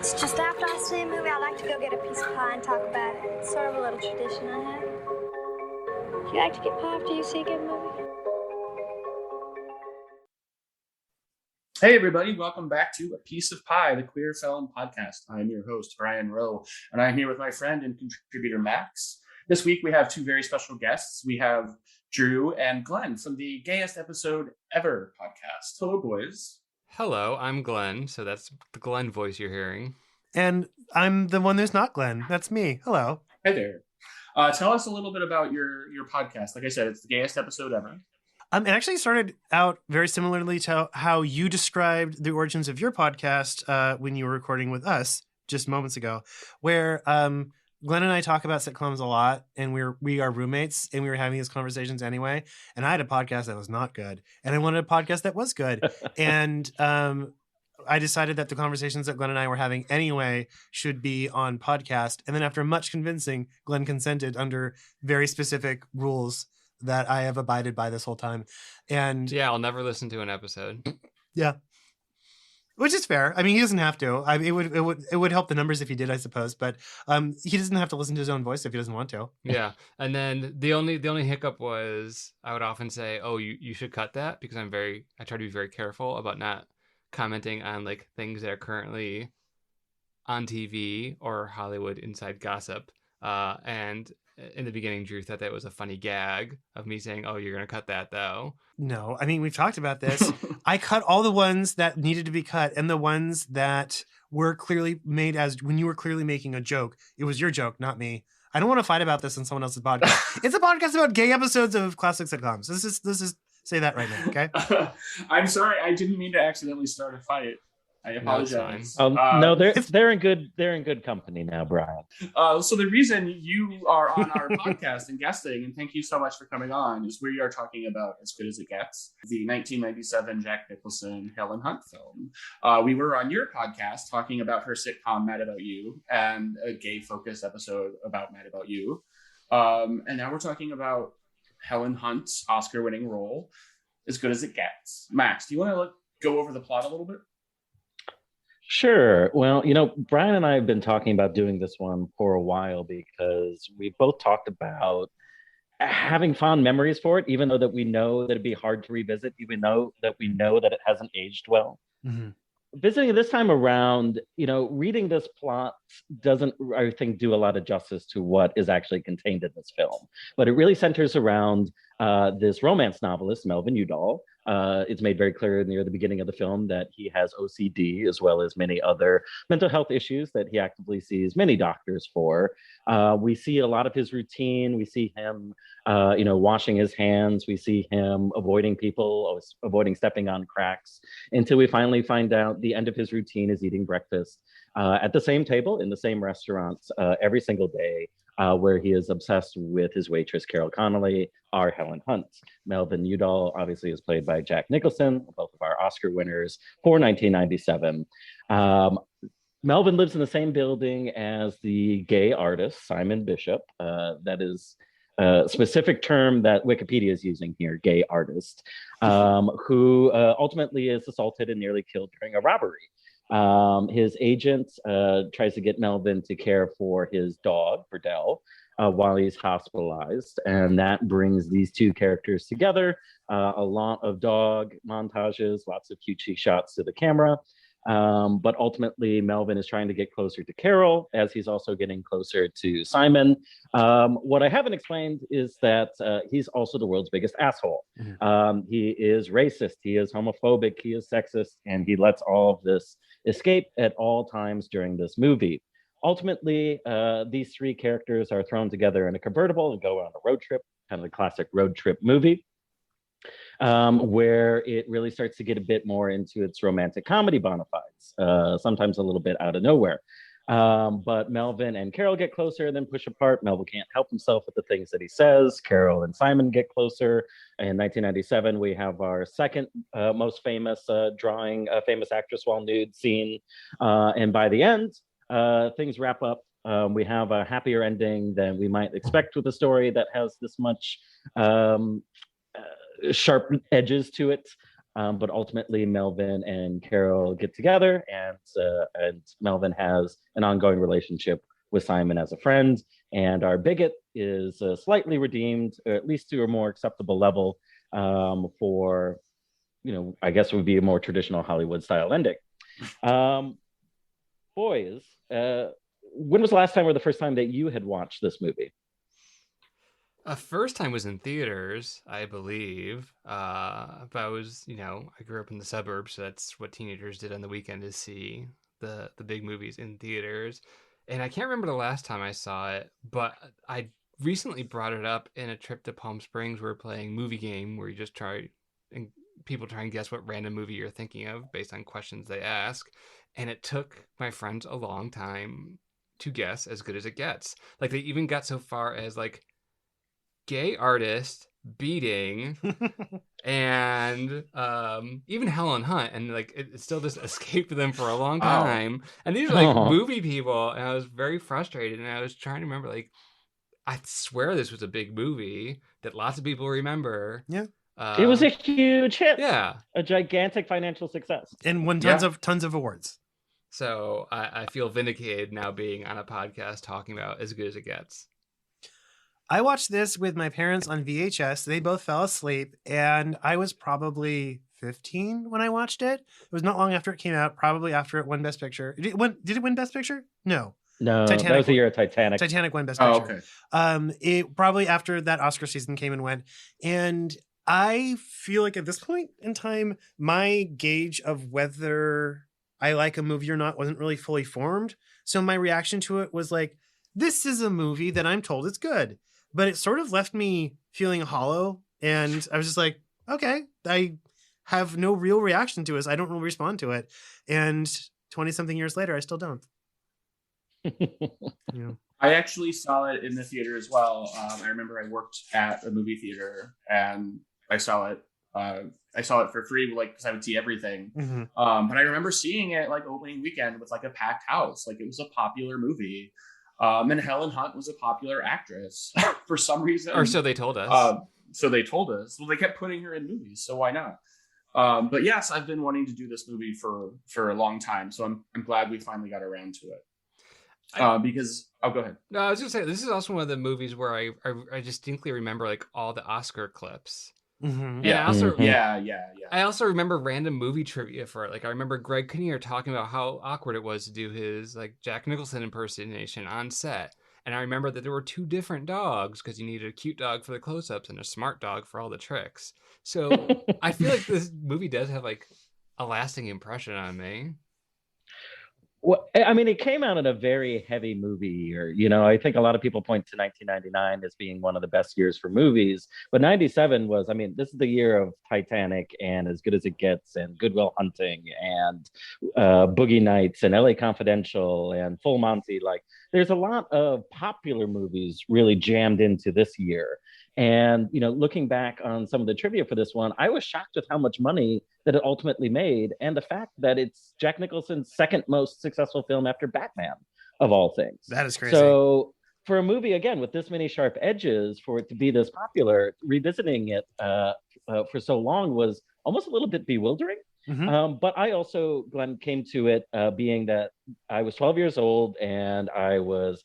It's just after I see a movie, I like to go get a piece of pie and talk about it. It's sort of a little tradition I have. Do you like to get pie after you see a good movie? Hey everybody, welcome back to A Piece of Pie, the Queer Film Podcast. I'm your host, Brian Rowe, and I'm here with my friend and contributor, Max. This week we have two very special guests. We have Drew and Glenn from the Gayest Episode Ever podcast. Hello, boys. Hello, I'm Glenn, so that's the Glenn voice you're hearing. And I'm the one who's not Glenn. That's me. Hello. Hey there. Tell us a little bit about your podcast. Like I said, it's the Gayest Episode Ever. It actually started out very similarly to how you described the origins of your podcast when you were recording with us just moments ago, where Glenn and I talk about sitcoms a lot, and we are roommates, and we were having these conversations anyway. And I had a podcast that was not good, and I wanted a podcast that was good. And I decided that the conversations that Glenn and I were having anyway should be on podcast. And then after much convincing, Glenn consented under very specific rules that I have abided by this whole time. And yeah, I'll never listen to an episode. Yeah. Which is fair. I mean, he doesn't have to. It would help the numbers if he did, I suppose. But he doesn't have to listen to his own voice if he doesn't want to. Yeah, and then the only hiccup was I would often say, "Oh, you should cut that," because I try to be very careful about not commenting on like things that are currently on TV or Hollywood inside gossip. And in the beginning, Drew thought that was a funny gag of me saying, "Oh, you're gonna cut that though." No, I mean, we've talked about this. I cut all the ones that needed to be cut, and the ones that were clearly made as when you were clearly making a joke. It was your joke, not me. I don't want to fight about this on someone else's podcast. It's a podcast about gay episodes of classic sitcoms. This is say that right now, okay? I'm sorry, I didn't mean to accidentally start a fight. I apologize. No, they're in good company now, Brian. So the reason you are on our podcast and guesting, and thank you so much for coming on, is we are talking about As Good as It Gets, the 1997 Jack Nicholson Helen Hunt film. We were on your podcast talking about her sitcom Mad About You and a gay-focused episode about Mad About You, and now we're talking about Helen Hunt's Oscar-winning role, As Good as It Gets. Max, do you want to go over the plot a little bit? Sure. Well, Brian and I have been talking about doing this one for a while because we both talked about having fond memories for it, even though that we know that it'd be hard to revisit, even though that we know that it hasn't aged well. Mm-hmm. Visiting this time around, reading this plot doesn't, I think, do a lot of justice to what is actually contained in this film. But it really centers around this romance novelist, Melvin Udall. It's made very clear near the beginning of the film that he has OCD as well as many other mental health issues that he actively sees many doctors for. We see a lot of his routine. We see him, washing his hands. We see him avoiding people, avoiding stepping on cracks, until we finally find out the end of his routine is eating breakfast at the same table in the same restaurants every single day. Where he is obsessed with his waitress, Carol Connolly, our Helen Hunt. Melvin Udall obviously is played by Jack Nicholson, both of our Oscar winners for 1997. Melvin lives in the same building as the gay artist, Simon Bishop. That is a specific term that Wikipedia is using here, gay artist, who ultimately is assaulted and nearly killed during a robbery. His agent tries to get Melvin to care for his dog, Burdell, while he's hospitalized. And that brings these two characters together. A lot of dog montages, lots of cutesy shots to the camera. But ultimately, Melvin is trying to get closer to Carol as he's also getting closer to Simon. What I haven't explained is that he's also the world's biggest asshole. Mm-hmm. He is racist, he is homophobic, he is sexist, and he lets all of this escape at all times during this movie. Ultimately, these three characters are thrown together in a convertible and go on a road trip, kind of the classic road trip movie. Where it really starts to get a bit more into its romantic comedy bona fides, sometimes a little bit out of nowhere. But Melvin and Carol get closer and then push apart. Melvin can't help himself with the things that he says. Carol and Simon get closer. In 1997, we have our second most famous drawing a famous actress while nude scene. And by the end, things wrap up. We have a happier ending than we might expect with a story that has this much sharp edges to it. But ultimately, Melvin and Carol get together, and Melvin has an ongoing relationship with Simon as a friend. And our bigot is slightly redeemed, or at least to a more acceptable level, for, I guess it would be a more traditional Hollywood style ending. Boys, when was the last time or the first time that you had watched this movie? First time was in theaters, I believe. But I was, I grew up in the suburbs, so that's what teenagers did on the weekend, is see the big movies in theaters. And I can't remember the last time I saw it, but I recently brought it up in a trip to Palm Springs. We were playing Movie Game, where you just people try and guess what random movie you're thinking of based on questions they ask. And it took my friends a long time to guess As Good as It Gets. Like, they even got so far as like gay artist beating and even Helen Hunt, and like it still just escaped them for a long time. And these are like movie people, and I was very frustrated, and I was trying to remember, like, I swear this was a big movie that lots of people remember. Yeah. It was a huge hit. Yeah. A gigantic financial success. And won tons of awards. So I feel vindicated now being on a podcast talking about As Good as It Gets. I watched this with my parents on VHS. They both fell asleep, and I was probably 15 when I watched it. It was not long after it came out, probably after it won Best Picture. Did it win Best Picture? No. Titanic, that was the year of Titanic. Titanic won Best Picture. Okay. It probably after that Oscar season came and went. And I feel like at this point in time, my gauge of whether I like a movie or not wasn't really fully formed. So my reaction to it was like, this is a movie that I'm told is good. But it sort of left me feeling hollow. And I was just like, okay, I have no real reaction to it. I don't really respond to it. And 20-something years later, I still don't. Yeah. I actually saw it in the theater as well. I remember I worked at a movie theater, and I saw it. I saw it for free, like, because I would see everything. Mm-hmm. But I remember seeing it like opening weekend with like a packed house. Like, it was a popular movie. And Helen Hunt was a popular actress for some reason. Or so they told us. Well, they kept putting her in movies, so why not? But yes, I've been wanting to do this movie for a long time, so I'm glad we finally got around to it. Because go ahead. No, I was gonna say, this is also one of the movies where I distinctly remember like all the Oscar clips. Mm-hmm. Yeah. I also remember random movie trivia for it. Like, I remember Greg Kinnear talking about how awkward it was to do his like Jack Nicholson impersonation on set. And I remember that there were 2 different dogs because you needed a cute dog for the close-ups and a smart dog for all the tricks. So I feel like this movie does have like a lasting impression on me. Well, I mean, it came out in a very heavy movie year. I think a lot of people point to 1999 as being one of the best years for movies, but 97 was, this is the year of Titanic and As Good as It Gets and Good Will Hunting and Boogie Nights and LA Confidential and Full Monty. Like, there's a lot of popular movies really jammed into this year. And, looking back on some of the trivia for this one, I was shocked with how much money that it ultimately made, and the fact that it's Jack Nicholson's second most successful film after Batman, of all things. That is crazy. So for a movie, again, with this many sharp edges, for it to be this popular, revisiting it for so long was almost a little bit bewildering. Mm-hmm. But I also, Glenn, came to it being that I was 12 years old and I was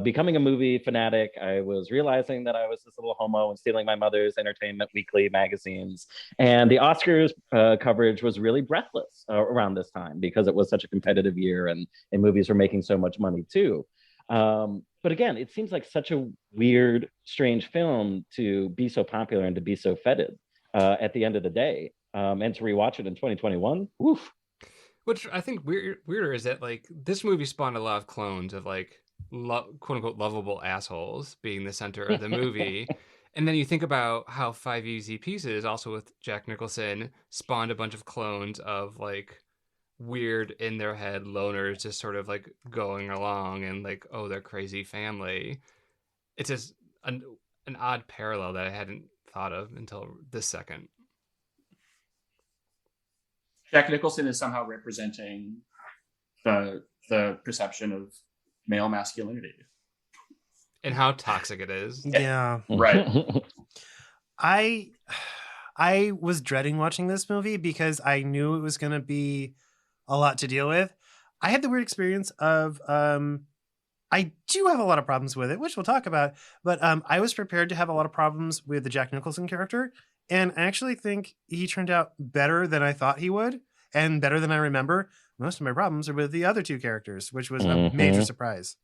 becoming a movie fanatic. I was realizing that I was this little homo and stealing my mother's Entertainment Weekly magazines. And the Oscars coverage was really breathless around this time because it was such a competitive year and movies were making so much money too. But again, it seems like such a weird, strange film to be so popular and to be so feted at the end of the day. And to rewatch it in 2021, woof. Which I think weirder is that like this movie spawned a lot of clones of like quote unquote lovable assholes being the center of the movie. And then you think about how 5 Easy Pieces, also with Jack Nicholson, spawned a bunch of clones of like weird in their head loners just sort of like going along and like, oh, they're crazy family. It's just an odd parallel that I hadn't thought of until this second. Jack Nicholson is somehow representing the perception of male masculinity and how toxic it is. Yeah. Right. I was dreading watching this movie because I knew it was going to be a lot to deal with. I had the weird experience of I do have a lot of problems with it, which we'll talk about, but I was prepared to have a lot of problems with the Jack Nicholson character, and I actually think he turned out better than I thought he would, and better than I remember. Most of my problems are with the other two characters, which was a major surprise.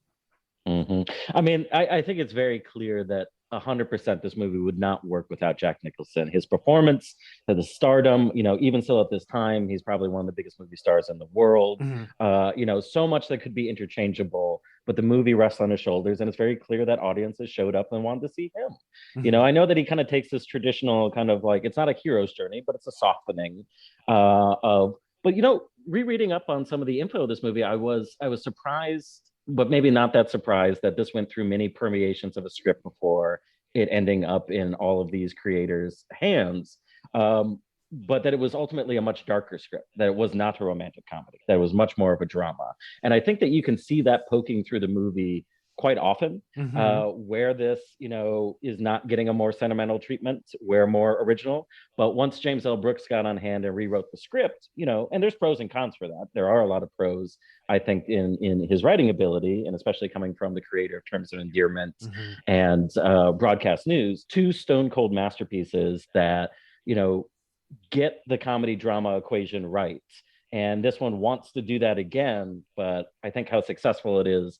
I mean, I think it's very clear that 100% this movie would not work without Jack Nicholson. His performance, the stardom, even still at this time, he's probably one of the biggest movie stars in the world. So much that could be interchangeable, but the movie rests on his shoulders, and it's very clear that audiences showed up and wanted to see him. I know that he kind of takes this traditional kind of like, it's not a hero's journey, but it's a softening of. But rereading up on some of the info of this movie, I was surprised, but maybe not that surprised, that this went through many permeations of a script before it ending up in all of these creators' hands. But that it was ultimately a much darker script, that it was not a romantic comedy, that it was much more of a drama. And I think that you can see that poking through the movie quite often, where this, is not getting a more sentimental treatment, where more original. But once James L. Brooks got on hand and rewrote the script, and there's pros and cons for that. There are a lot of pros, I think, in his writing ability, and especially coming from the creator of Terms of Endearment and Broadcast News, two stone cold masterpieces that, get the comedy drama equation right. And this one wants to do that again, but I think how successful it is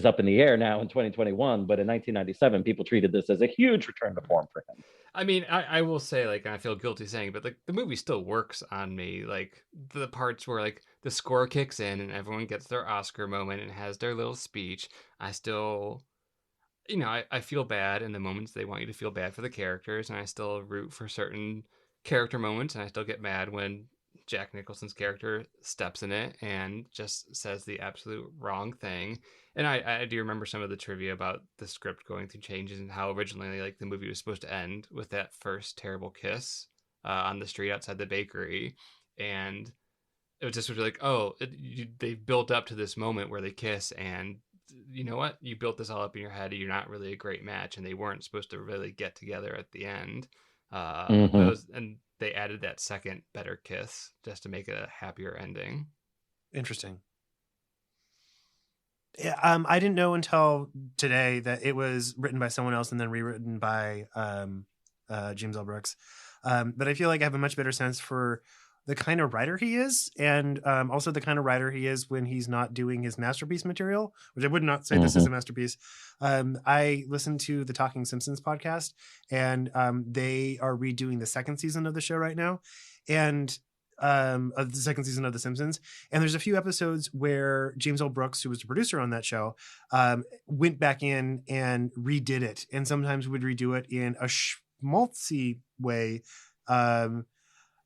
up in the air now in 2021, but in 1997 people treated this as a huge return to form for him. I mean, I will say, like, I feel guilty saying, but like the movie still works on me. Like the parts where like the score kicks in and everyone gets their Oscar moment and has their little speech, I still, I feel bad in the moments they want you to feel bad for the characters, and I still root for certain character moments, and I still get mad when Jack Nicholson's character steps in it and just says the absolute wrong thing. And I do remember some of the trivia about the script going through changes and how originally like the movie was supposed to end with that first terrible kiss on the street outside the bakery. And it was just sort of like, they built up to this moment where they kiss, and you know what? You built this all up in your head. You're not really a great match, and they weren't supposed to really get together at the end. And they added that second better kiss just to make it a happier ending. Interesting. Yeah, I didn't know until today that it was written by someone else and then rewritten by James L. Brooks. But I feel like I have a much better sense for the kind of writer he is, and also the kind of writer he is when he's not doing his masterpiece material, which I would not say this is a masterpiece. I listened to the Talking Simpsons podcast, and they are redoing the second season of the show right now, and of the second season of The Simpsons. And there's a few episodes where James L. Brooks, who was the producer on that show, went back in and redid it, and sometimes would redo it in a schmaltzy way.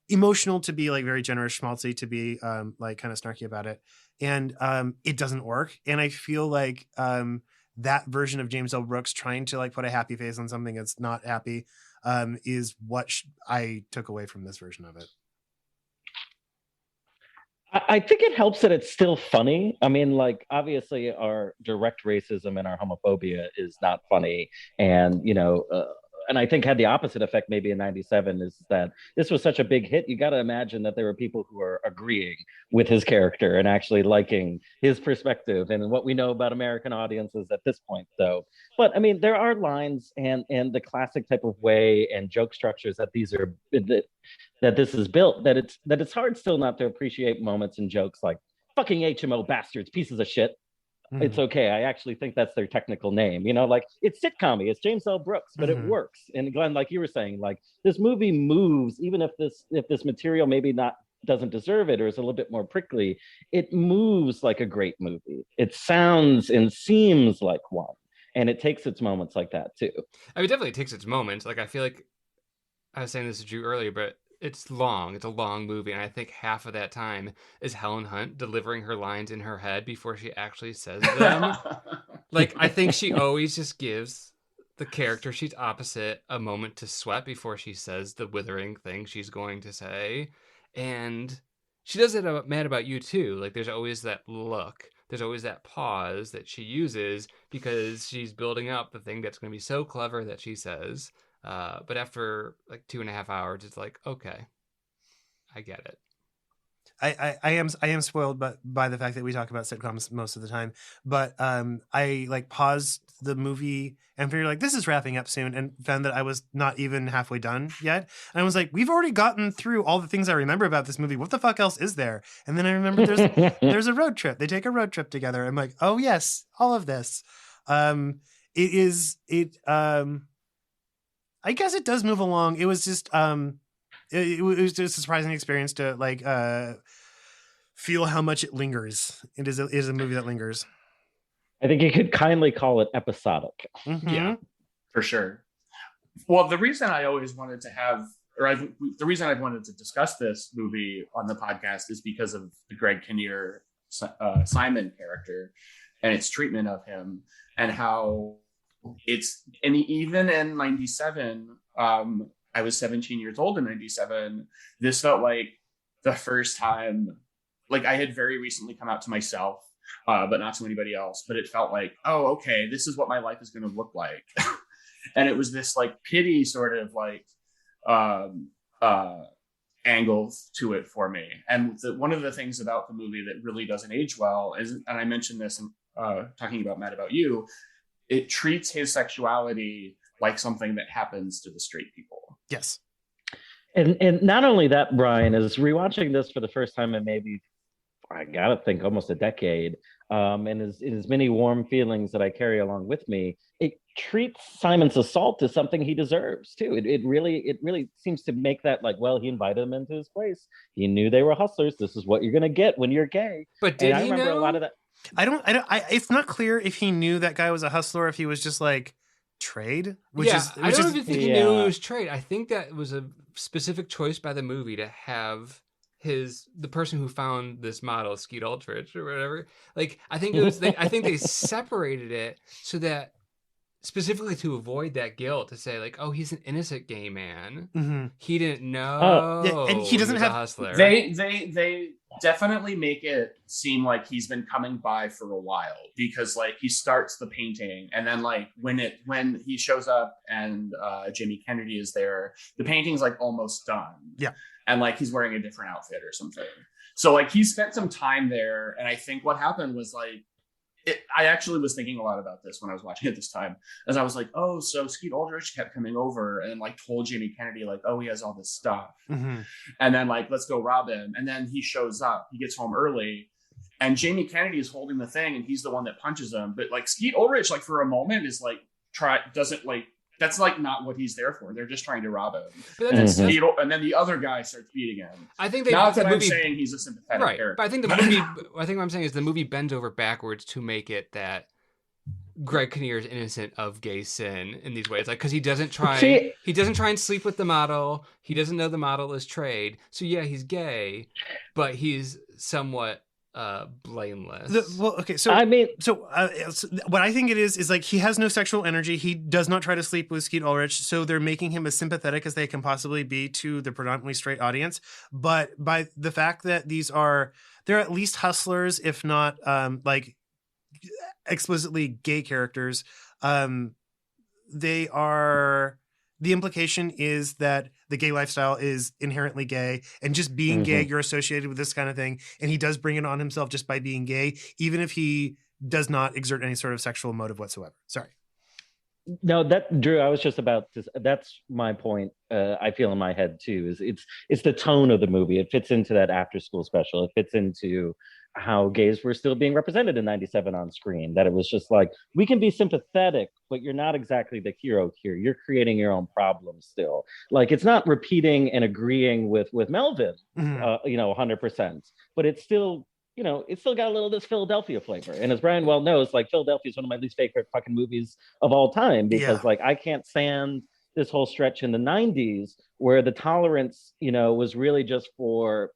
Emotional to be like very generous, schmaltzy to be like kind of snarky about it, and it doesn't work. And I feel like that version of James L. Brooks trying to like put a happy face on something that's not happy is what I took away from this version of it. I think it helps that it's still funny. I mean, like, obviously our direct racism and our homophobia is not funny, and and I think had the opposite effect maybe in 97, is that this was such a big hit. You got to imagine that there were people who are agreeing with his character and actually liking his perspective and what we know about American audiences at this point, though. But I mean, there are lines and the classic type of way and joke structures that that this is built, that it's hard still not to appreciate moments and jokes like fucking HMO bastards, pieces of shit. It's okay. I actually think that's their technical name. Like, it's sitcom-y. It's James L. Brooks, but it works. And Glenn, like you were saying, like, this movie moves, even if this material maybe doesn't deserve it or is a little bit more prickly, it moves like a great movie. It sounds and seems like one. And it takes its moments like that too. I mean, it definitely takes its moments. Like, I feel like I was saying this to Drew earlier, but it's long. It's a long movie, and I think half of that time is Helen Hunt delivering her lines in her head before she actually says them. Like, I think she always just gives the character she's opposite a moment to sweat before she says the withering thing she's going to say. And she does it about Mad About You too. Like, there's always that look. There's always that pause that she uses because she's building up the thing that's going to be so clever that she says. But after like 2.5 hours, it's like, okay, I get it. I am spoiled by the fact that we talk about sitcoms most of the time, but I like paused the movie and figured like this is wrapping up soon, and found that I was not even halfway done yet. And I was like, we've already gotten through all the things I remember about this movie. What the fuck else is there? And then I remember there's a road trip. They take a road trip together. I'm like, oh yes, all of this. I guess it does move along. It was just it was just a surprising experience to like feel how much it lingers. It is a movie that lingers. I think you could kindly call it episodic. Mm-hmm. Yeah, for sure. Well, the reason I always wanted to have, the reason I've wanted to discuss this movie on the podcast is because of the Greg Kinnear Simon character and its treatment of him, and how and even in 97, I was 17 years old in 97. This felt like the first time, like I had very recently come out to myself, but not to anybody else. But it felt like, oh, okay, this is what my life is going to look like. And it was this like pity sort of like angle to it for me. And one of the things about the movie that really doesn't age well is, and I mentioned this in talking about Mad About You, it treats his sexuality like something that happens to the straight people. Yes. And not only that, Brian, is rewatching this for the first time in maybe, I gotta think, almost a decade, and as many warm feelings that I carry along with me, it treats Simon's assault as something he deserves too. It really seems to make that like, well, he invited them into his place. He knew they were hustlers. This is what you're gonna get when you're gay. But did he remember know? a lot of that. It's not clear if he knew that guy was a hustler, or if he was just like trade. I don't know if he knew it was trade. I think that was a specific choice by the movie to have the person who found this model, Skeet Ulrich or whatever. Like, I think it was. I think they separated it so that specifically to avoid that guilt, to say like, oh, he's an innocent gay man. Mm-hmm. He didn't know. Yeah, and he doesn't was have a hustler. They definitely make it seem like he's been coming by for a while, because like he starts the painting, and then like when he shows up and Jimmy Kennedy is there, the painting's like almost done. Yeah. And like he's wearing a different outfit or something. So like he spent some time there, and I think what happened was like, I actually was thinking a lot about this when I was watching it this time, as I was like, oh, so Skeet Ulrich kept coming over and like told Jimmy Kennedy like, oh, he has all this stuff. Mm-hmm. And then like, let's go rob him. And then he shows up, he gets home early, and Jamie Kennedy is holding the thing, and he's the one that punches him. But like Skeet Ulrich, like for a moment is like, that's like not what he's there for. They're just trying to rob him. But and then the other guy starts beating him. I think not that I'm saying he's a sympathetic character. But I think the movie. I think what I'm saying is the movie bends over backwards to make it that Greg Kinnear is innocent of gay sin in these ways, like because he doesn't try. He doesn't try and sleep with the model. He doesn't know the model is trade. So yeah, he's gay, but he's somewhat blameless. So what I think it is like he has no sexual energy. He does not try to sleep with Skeet Ulrich, so they're making him as sympathetic as they can possibly be to the predominantly straight audience. But by the fact that they're at least hustlers, if not like explicitly gay characters, they are. The implication is that the gay lifestyle is inherently gay, and just being gay, you're associated with this kind of thing. And he does bring it on himself just by being gay, even if he does not exert any sort of sexual motive whatsoever. Sorry. No, Drew, I was just about to, that's my point. I feel in my head too, is it's the tone of the movie. It fits into that after school special. It fits into how gays were still being represented in 97 on screen, that it was just like, we can be sympathetic, but you're not exactly the hero here. You're creating your own problems still. Like, it's not repeating and agreeing with Melvin, 100%, but it's still, it's still got a little of this Philadelphia flavor. And as Brian well knows, like, Philadelphia is one of my least favorite fucking movies of all time, because like, I can't stand this whole stretch in the 90s where the tolerance, was really just for,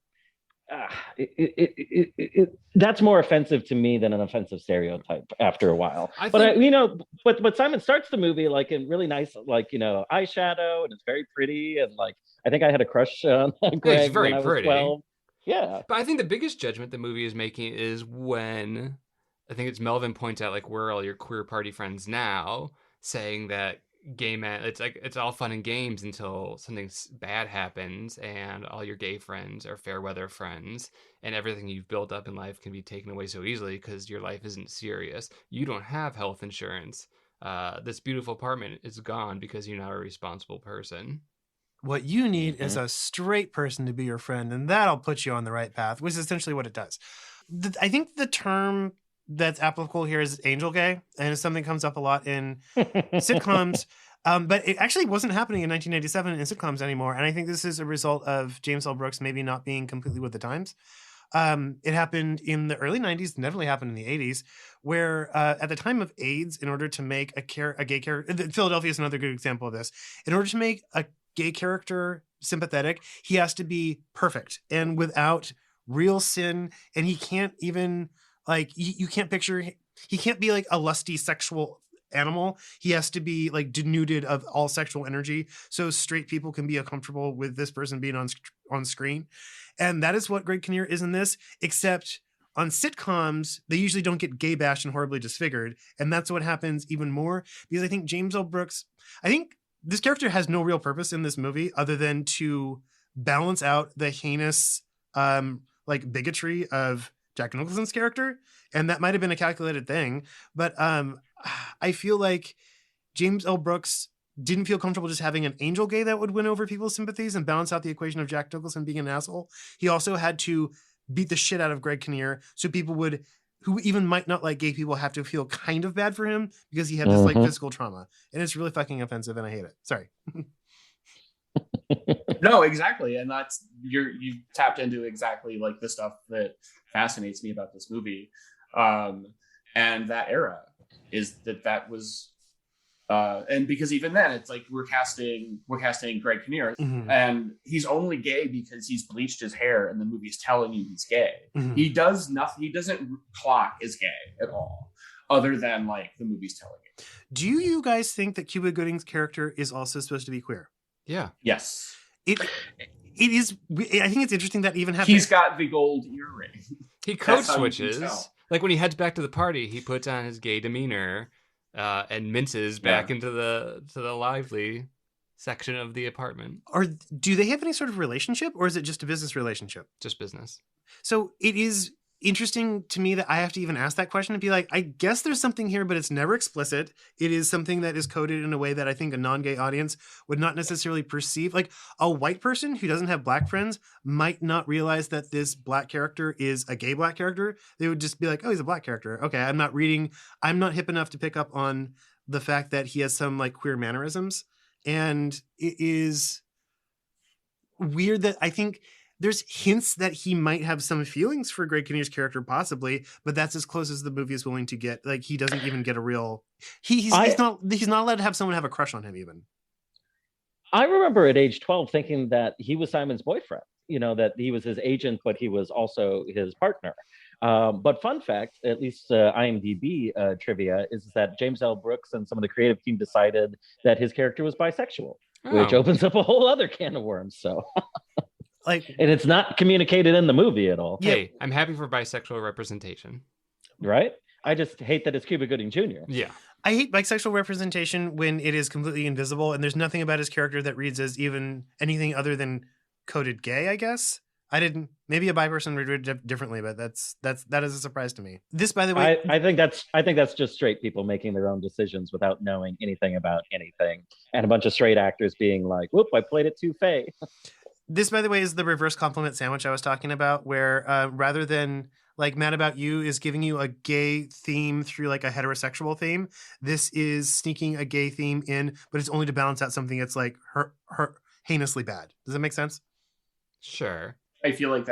that's more offensive to me than an offensive stereotype after a while. But Simon starts the movie like in really nice, like, eyeshadow, and it's very pretty, and like I think I had a crush on Greg when I was pretty. 12. Yeah, but I think the biggest judgment the movie is making is when I think it's Melvin points out like, where are all your queer party friends now, saying that gay men, it's like it's all fun and games until something bad happens and all your gay friends are fair weather friends and everything you've built up in life can be taken away so easily because your life isn't serious. You don't have health insurance. This beautiful apartment is gone because you're not a responsible person. What you need is a straight person to be your friend, and that'll put you on the right path, which is essentially what it does. I think the term that's applicable here is angel gay, and it's something that comes up a lot in sitcoms. But it actually wasn't happening in 1997 in sitcoms anymore, and I think this is a result of James L. Brooks maybe not being completely with the times. It happened in the early 90s, definitely happened in the 80s, where at the time of AIDS, in order to make a gay character, Philadelphia is another good example of this, in order to make a gay character sympathetic, he has to be perfect and without real sin, and he can't even, like, you can't picture, he can't be like a lusty sexual animal. He has to be like denuded of all sexual energy so straight people can be uncomfortable with this person being on screen. And that is what Greg Kinnear is in this, except on sitcoms, they usually don't get gay bashed and horribly disfigured. And that's what happens even more, because I think James L. Brooks, I think this character has no real purpose in this movie other than to balance out the heinous like bigotry of Jack Nicholson's character. And that might have been a calculated thing. But I feel like James L. Brooks didn't feel comfortable just having an angel gay that would win over people's sympathies and balance out the equation of Jack Nicholson being an asshole. He also had to beat the shit out of Greg Kinnear so people would, who even might not like gay people, have to feel kind of bad for him because he had this like physical trauma. And it's really fucking offensive and I hate it. Sorry. No, exactly. And that's, you tapped into exactly like the stuff that fascinates me about this movie. And that era is that was, and because even then it's like we're casting Greg Kinnear, and he's only gay because he's bleached his hair and the movie's telling you he's gay. He does nothing. He doesn't clock as gay at all, other than like the movie's telling you. Do you guys think that Cuba Gooding's character is also supposed to be queer? Yeah. Yes. It is. I think it's interesting that even having, he's got the gold earring. He code switches. Like when he heads back to the party, he puts on his gay demeanor and minces back into the lively section of the apartment. Or do they have any sort of relationship, or is it just a business relationship? Just business. So it is interesting to me that I have to even ask that question and be like, I guess there's something here, but it's never explicit. It is something that is coded in a way that I think a non-gay audience would not necessarily perceive. Like a white person who doesn't have black friends might not realize that this black character is a gay black character. They would just be like, oh, he's a black character. Okay, I'm not hip enough to pick up on the fact that he has some like queer mannerisms. And it is weird that I think there's hints that he might have some feelings for Greg Kinnear's character, possibly, but that's as close as the movie is willing to get. Like he doesn't even get a real. He's not allowed to have someone have a crush on him even. I remember at age 12 thinking that he was Simon's boyfriend. You know, that he was his agent, but he was also his partner. But fun fact, at least IMDb trivia, is that James L. Brooks and some of the creative team decided that his character was bisexual, which opens up a whole other can of worms. So. And it's not communicated in the movie at all. Hey, I'm happy for bisexual representation. Right? I just hate that it's Cuba Gooding Jr. Yeah. I hate bisexual representation when it is completely invisible and there's nothing about his character that reads as even anything other than coded gay, I guess. Maybe a bi person would read it differently, but that is a surprise to me. This, by the way, I think that's just straight people making their own decisions without knowing anything about anything. And a bunch of straight actors being like, whoop, I played it too fey. This, by the way, is the reverse compliment sandwich I was talking about, where rather than like Mad About You is giving you a gay theme through like a heterosexual theme, this is sneaking a gay theme in, but it's only to balance out something that's like heinously bad. Does that make sense? Sure. I feel like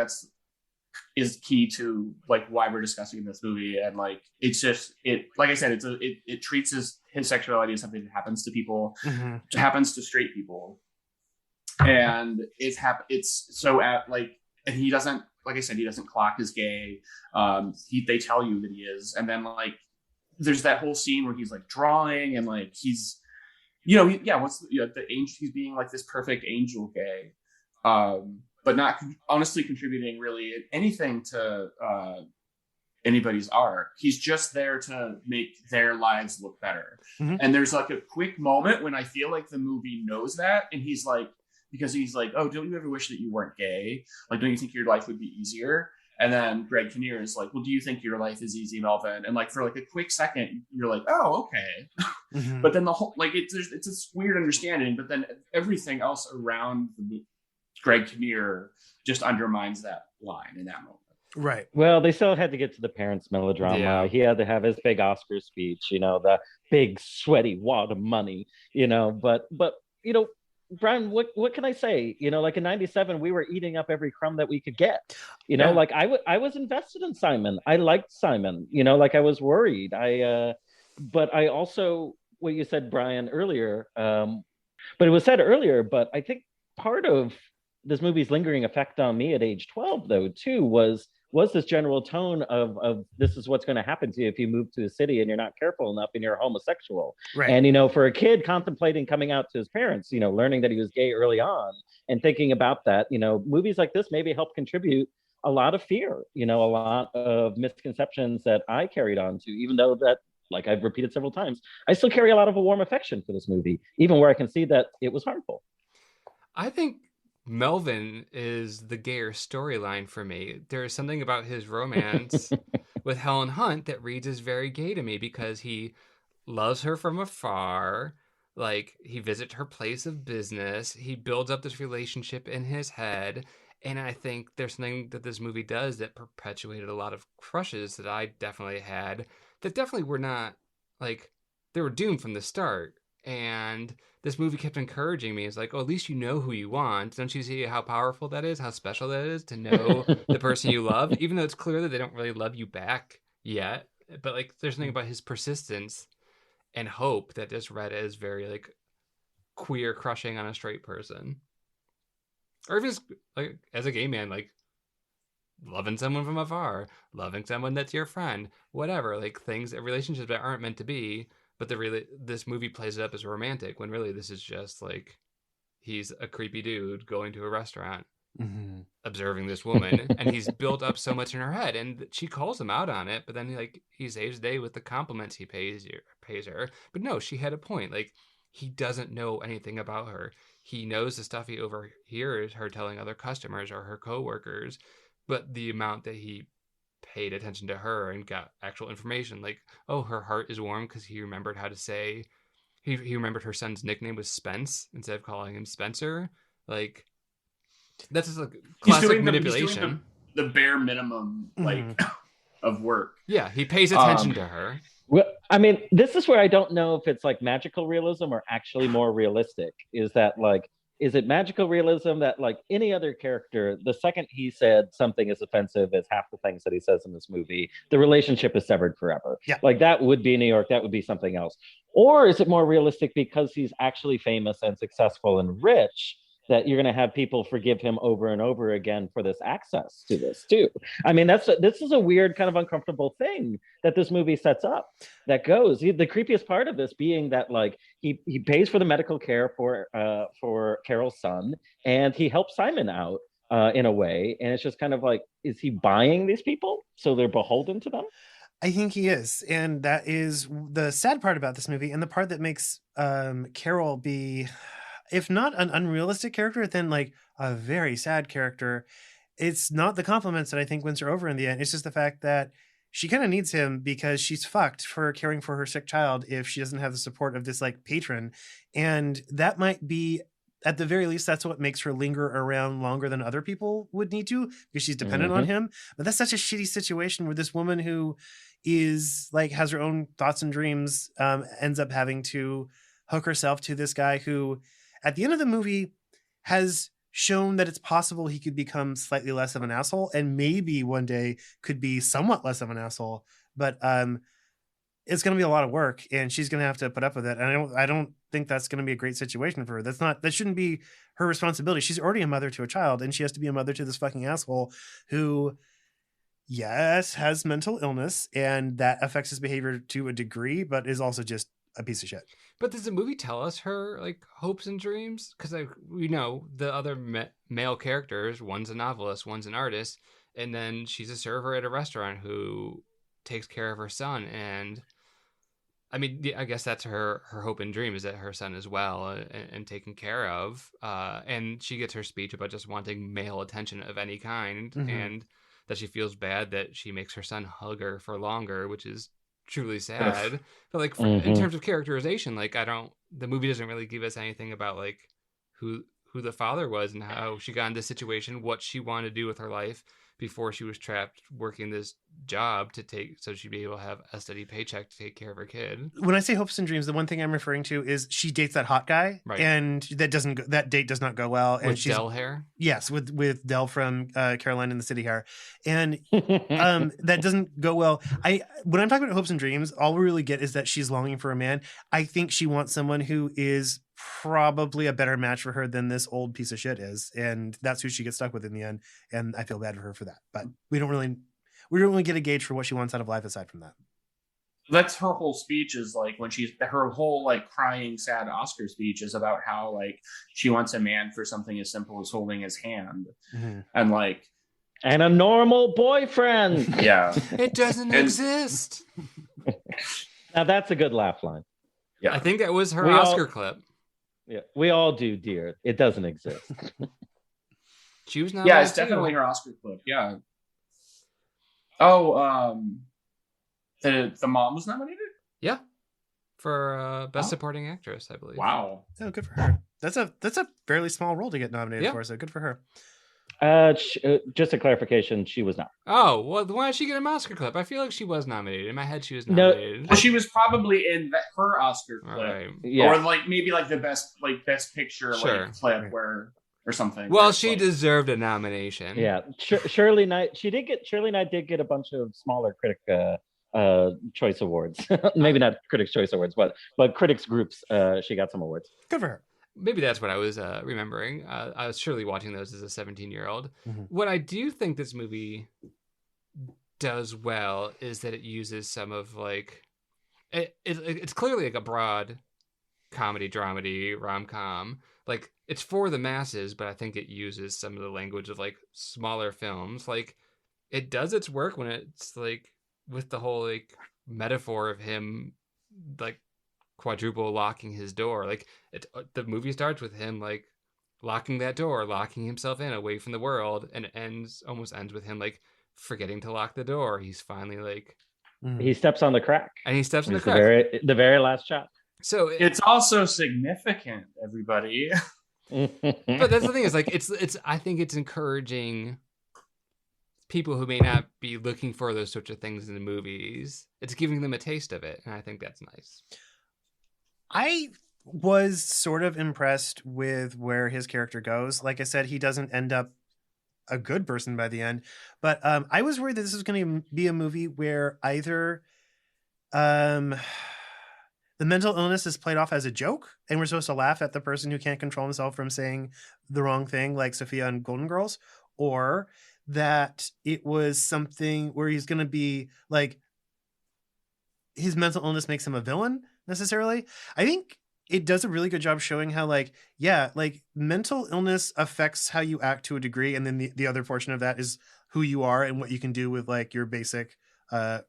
is key to like why we're discussing this movie, and like it's just like I said, it treats his sexuality as something that happens to people, happens to straight people. And it's so and he doesn't, like I said, he doesn't clock as gay. They tell you that he is, and then like there's that whole scene where he's like drawing and like he's, the angel, he's being like this perfect angel gay, but not honestly contributing really anything to anybody's art. He's just there to make their lives look better. Mhm. And there's like a quick moment when I feel like the movie knows that, and he's like, because he's like, oh, don't you ever wish that you weren't gay? Like, don't you think your life would be easier? And then Greg Kinnear is like, well, do you think your life is easy, Melvin? And like for like a quick second, you're like, oh, okay. Mhm. But then the whole, like, it's this weird understanding, but then everything else around Greg Kinnear just undermines that line in that moment. Right. Well, they still had to get to the parents' melodrama. Yeah. He had to have his big Oscar speech, the big sweaty wad of money, but Brian, what can I say? Like in '97, we were eating up every crumb that we could get. Yeah. Like I was invested in Simon. I liked Simon. Like I was worried. But I also, what you said, Brian, earlier. But it was said earlier. But I think part of this movie's lingering effect on me at age 12, though, too, was this general tone of this is what's going to happen to you if you move to a city and you're not careful enough and you're homosexual. Right. And, for a kid contemplating coming out to his parents, learning that he was gay early on and thinking about that, movies like this maybe help contribute a lot of fear, a lot of misconceptions that I carried on to, even though that, like I've repeated several times, I still carry a lot of a warm affection for this movie, even where I can see that it was harmful. I think Melvin is the gayer storyline for me. There is something about his romance with Helen Hunt that reads as very gay to me because he loves her from afar. Like, he visits her place of business. He builds up this relationship in his head. And I think there's something that this movie does that perpetuated a lot of crushes that I definitely had that definitely were not, like, they were doomed from the start. And this movie kept encouraging me. It's like, oh, at least you know who you want. Don't you see how powerful that is? How special that is to know the person you love, even though it's clear that they don't really love you back yet. But like, there's something about his persistence and hope that just read as very like queer crushing on a straight person, or even like as a gay man, like loving someone from afar, loving someone that's your friend, whatever, like things, relationships that aren't meant to be. But this movie plays it up as romantic when really this is just like he's a creepy dude going to a restaurant, observing this woman, and he's built up so much in her head, and she calls him out on it. But then he saves the day with the compliments he pays her. But no, she had a point. Like, he doesn't know anything about her. He knows the stuff he overhears her telling other customers or her coworkers, but the amount that he paid attention to her and got actual information, like, oh, her heart is warm because he remembered how to say, he remembered her son's nickname was Spence instead of calling him Spencer. Like, that's just like classic manipulation. He's doing the bare minimum, like, of work. Yeah, he pays attention to her. Well, I mean, this is where I don't know if it's like magical realism or actually more realistic. Is that like, is it magical realism that like any other character, the second he said something is offensive as half the things that he says in this movie, the relationship is severed forever. Yeah. Like that would be New York, that would be something else. Or is it more realistic because he's actually famous and successful and rich, that you're going to have people forgive him over and over again for this access to this too? I mean, this is a weird kind of uncomfortable thing that this movie sets up that goes. The creepiest part of this being that like he pays for the medical care for Carol's son, and he helps Simon out in a way. And it's just kind of like, is he buying these people so they're beholden to them? I think he is. And that is the sad part about this movie, and the part that makes Carol be, if not an unrealistic character, then like a very sad character. It's not the compliments that I think wins her over in the end. It's just the fact that she kind of needs him because she's fucked for caring for her sick child if she doesn't have the support of this like patron. And that might be, at the very least, that's what makes her linger around longer than other people would need to, because she's dependent on him. But that's such a shitty situation where this woman who is like, has her own thoughts and dreams, ends up having to hook herself to this guy who, at the end of the movie, has shown that it's possible he could become slightly less of an asshole, and maybe one day could be somewhat less of an asshole. But it's going to be a lot of work, and she's going to have to put up with it. And I don't think that's going to be a great situation for her. That shouldn't be her responsibility. She's already a mother to a child, and she has to be a mother to this fucking asshole who, yes, has mental illness, and that affects his behavior to a degree, but is also just a piece of shit. But does the movie tell us her like hopes and dreams? Because we know the other male characters, one's a novelist, one's an artist, and then she's a server at a restaurant who takes care of her son. And I mean, I guess that's her hope and dream, is that her son is well and taken care of. And she gets her speech about just wanting male attention of any kind, and that she feels bad that she makes her son hug her for longer, which is truly sad. But like, in terms of characterization, like the movie doesn't really give us anything about like who the father was and how she got in this situation, what she wanted to do with her life before she was trapped working this job so she'd be able to have a steady paycheck to take care of her kid. When I say hopes and dreams, the one thing I'm referring to is she dates that hot guy, right? And that date does not go well. And with Del hair, yes, with Del from Caroline in the City hair, and that doesn't go well. When I'm talking about hopes and dreams, all we really get is that she's longing for a man. I think she wants someone who is probably a better match for her than this old piece of shit is, and that's who she gets stuck with in the end. And I feel bad for her for that, but we don't really get a gauge for what she wants out of life aside from that. That's her whole speech, is like when her whole like crying sad Oscar speech is about how like she wants a man for something as simple as holding his hand, and like and a normal boyfriend. Yeah, it doesn't exist. Now that's a good laugh line. Yeah, I think that was her Oscar clip. Yeah, we all do, dear. It doesn't exist. She was not. Yeah, it's definitely her Oscar clip. Yeah. Oh, the mom was nominated? Yeah, for Best Supporting Actress, I believe. Wow. Oh, good for her. That's a fairly small role to get nominated for, so good for her. Just a clarification, she was not. Oh, well, why did she get an Oscar clip? I feel like she was nominated. In my head, she was nominated. No, well, she was probably in her Oscar clip, right. Yeah. or like maybe like the best picture like clip or something. Well, she deserved a nomination. Yeah, Shirley Knight. Shirley Knight did get a bunch of smaller critic choice awards. Maybe not Critics' Choice Awards, but critics groups. She got some awards. Good for her. Maybe that's what I was remembering. I was surely watching those as a 17-year-old. What I do think this movie does well is that it uses some of like it's clearly like a broad comedy, dramedy, rom-com. Like it's for the masses, but I think it uses some of the language of like smaller films. Like it does its work when it's like with the whole like metaphor of him like quadruple locking his door. Like the movie starts with him like locking that door, locking himself in away from the world, and it almost ends with him like forgetting to lock the door. He's finally like he steps on the crack, and he steps on the crack. The very last shot. So it's also significant, everybody. But that's the thing, is like it's I think it's encouraging people who may not be looking for those sorts of things in the movies. It's giving them a taste of it, and I think that's nice. I was sort of impressed with where his character goes. Like I said, he doesn't end up a good person by the end, but I was worried that this was going to be a movie where either the mental illness is played off as a joke and we're supposed to laugh at the person who can't control himself from saying the wrong thing, like Sophia on Golden Girls, or that it was something where he's going to be like his mental illness makes him a villain necessarily. I think it does a really good job showing how like mental illness affects how you act to a degree, and then the other portion of that is who you are and what you can do with like your basic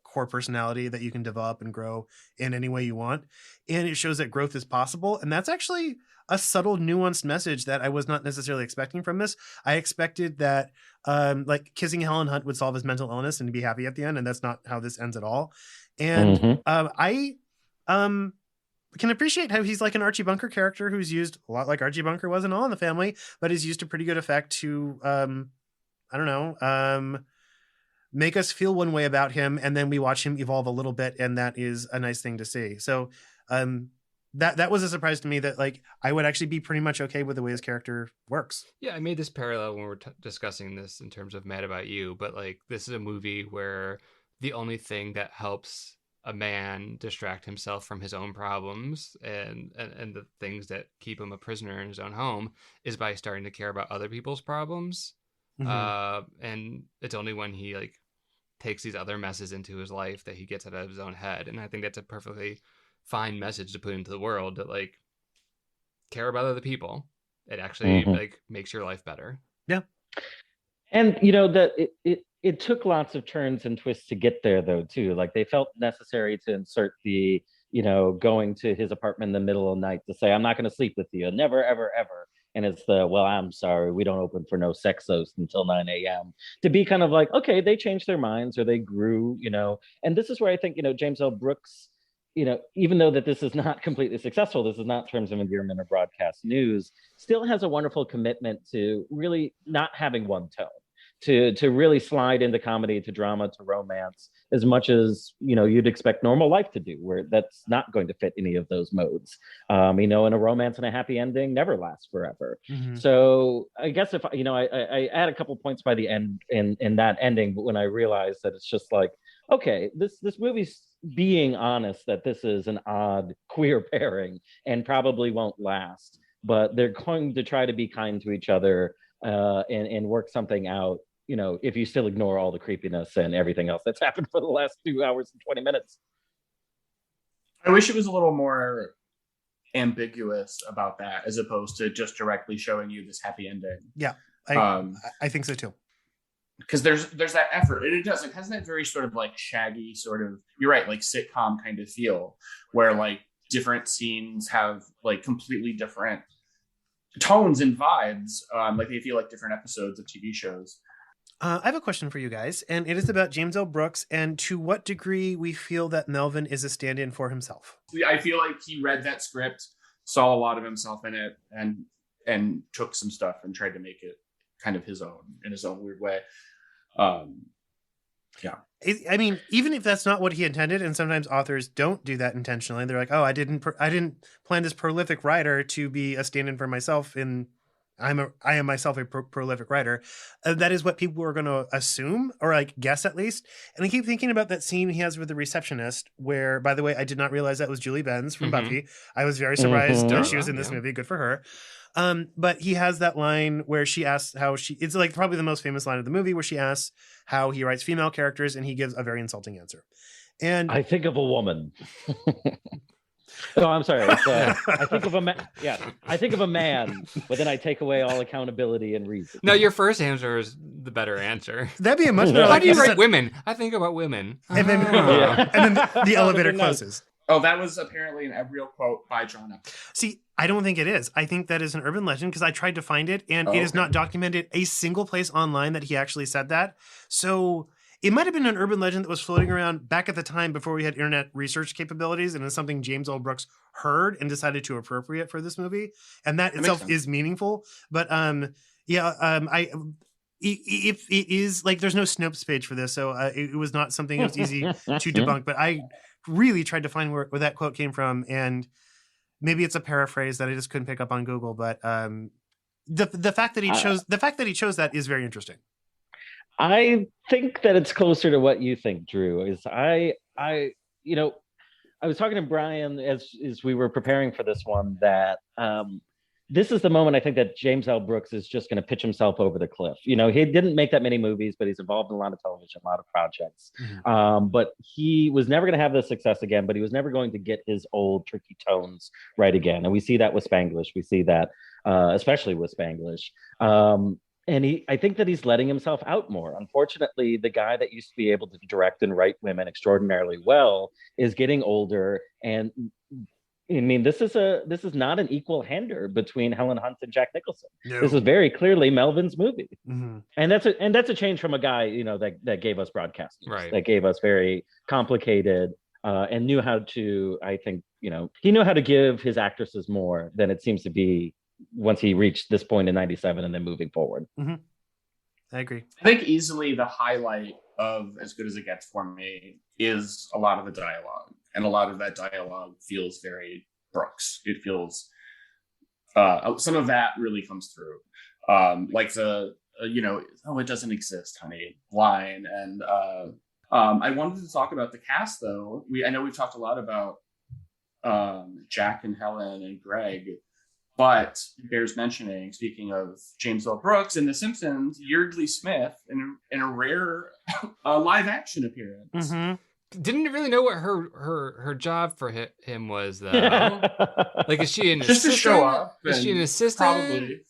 core personality that you can develop and grow in any way you want. And it shows that growth is possible, and that's actually a subtle, nuanced message that I was not necessarily expecting from this. I expected that like kissing Helen Hunt would solve his mental illness and be happy at the end, and that's not how this ends at all. And I can appreciate how he's like an Archie Bunker character who's used a lot like Archie Bunker was in All in the Family, but is used to pretty good effect to make us feel one way about him, and then we watch him evolve a little bit, and that is a nice thing to see. So that was a surprise to me, that like I would actually be pretty much okay with the way his character works. Yeah, I made this parallel when we were discussing this in terms of Mad About You, but like this is a movie where the only thing that helps a man distract himself from his own problems and the things that keep him a prisoner in his own home is by starting to care about other people's problems. And it's only when he like takes these other messes into his life that he gets out of his own head. And I think that's a perfectly fine message to put into the world, that like care about other people. It actually like makes your life better. Yeah. And you know that it took lots of turns and twists to get there, though, too. Like, they felt necessary to insert the, going to his apartment in the middle of the night to say, I'm not going to sleep with you. Never, ever, ever. And it's well, I'm sorry, we don't open for no sexos until 9 a.m. To be kind of like, okay, they changed their minds or they grew, And this is where I think, James L. Brooks, even though that this is not completely successful, this is not Terms of Endearment or broadcast news, still has a wonderful commitment to really not having one tone. To really slide into comedy, to drama, to romance, as much as you'd expect normal life to do, where that's not going to fit any of those modes. And a romance and a happy ending never lasts forever. Mm-hmm. So I guess if I add a couple points by the end in that ending, but when I realized that it's just like, okay, this movie's being honest that this is an odd queer pairing and probably won't last, but they're going to try to be kind to each other. And work something out, if you still ignore all the creepiness and everything else that's happened for the last 2 hours and 20 minutes. I wish it was a little more ambiguous about that, as opposed to just directly showing you this happy ending. Yeah, I think so too. Because there's that effort, and it has that very sort of like shaggy sort of, you're right, like sitcom kind of feel, where like different scenes have like completely different tones and vibes, like they feel like different episodes of TV shows. I have a question for you guys, and it is about James L. Brooks and to what degree we feel that Melvin is a stand-in for himself. I feel like he read that script, saw a lot of himself in it, and took some stuff and tried to make it kind of his own in his own weird way. Yeah. I mean, even if that's not what he intended, and sometimes authors don't do that intentionally, they're like, "Oh, I didn't plan this prolific writer to be a stand-in for myself." And I am myself a prolific writer. That is what people are going to assume, or like guess at least. And I keep thinking about that scene he has with the receptionist, where, by the way, I did not realize that was Julie Benz from Buffy. I was very surprised that she was in this movie. Good for her. But he has that line where she asks it's like probably the most famous line of the movie, where she asks how he writes female characters, and he gives a very insulting answer. And I think of a woman. No, I'm sorry. I think of a man. Yeah, I think of a man, but then I take away all accountability and reason. No, your first answer is the better answer. That'd be a much better. How do you write women? I think about women. And then, and then the elevator closes. Oh, that was apparently an real quote by John Updike. See, I don't think it is. I think that is an urban legend, because I tried to find it, and it is not documented a single place online that he actually said that. So it might have been an urban legend that was floating around back at the time before we had internet research capabilities, and it's something James L. Brooks heard and decided to appropriate for this movie. And that itself is meaningful. But if it is, like, there's no Snopes page for this, so it was not something that was easy to debunk. But I really tried to find where that quote came from, and maybe it's a paraphrase that I just couldn't pick up on Google. But the fact that he chose that is very interesting. I think that it's closer to what you think, Drew. I was talking to Brian as we were preparing for this one, that this is the moment I think that James L. Brooks is just going to pitch himself over the cliff. He didn't make that many movies, but he's involved in a lot of television, a lot of projects. Mm-hmm. But he was never going to have this success again, but he was never going to get his old tricky tones right again. And we see that with Spanglish. We see that especially with Spanglish. And I think that he's letting himself out more. Unfortunately, the guy that used to be able to direct and write women extraordinarily well is getting older. And I mean, this is not an equal hander between Helen Hunt and Jack Nicholson. No. This is very clearly Melvin's movie. Mm-hmm. And that's a change from a guy, that gave us broadcast news, right, that gave us very complicated and knew how to, I think, he knew how to give his actresses more than it seems to be once he reached this point in 97 and then moving forward. Mm-hmm. I agree. I think easily the highlight of As Good as It Gets for me is a lot of the dialogue. And a lot of that dialogue feels very Brooks. It feels, some of that really comes through. Like the, it doesn't exist, honey, line. And I wanted to talk about the cast, though. I know we've talked a lot about Jack and Helen and Greg, but it bears mentioning, speaking of James L. Brooks in The Simpsons, Yeardley Smith in a rare live action appearance. Mm-hmm. Didn't really know what her job for him was, though. Like, is she an just assistant? to show up? Is she an assistant? Probably.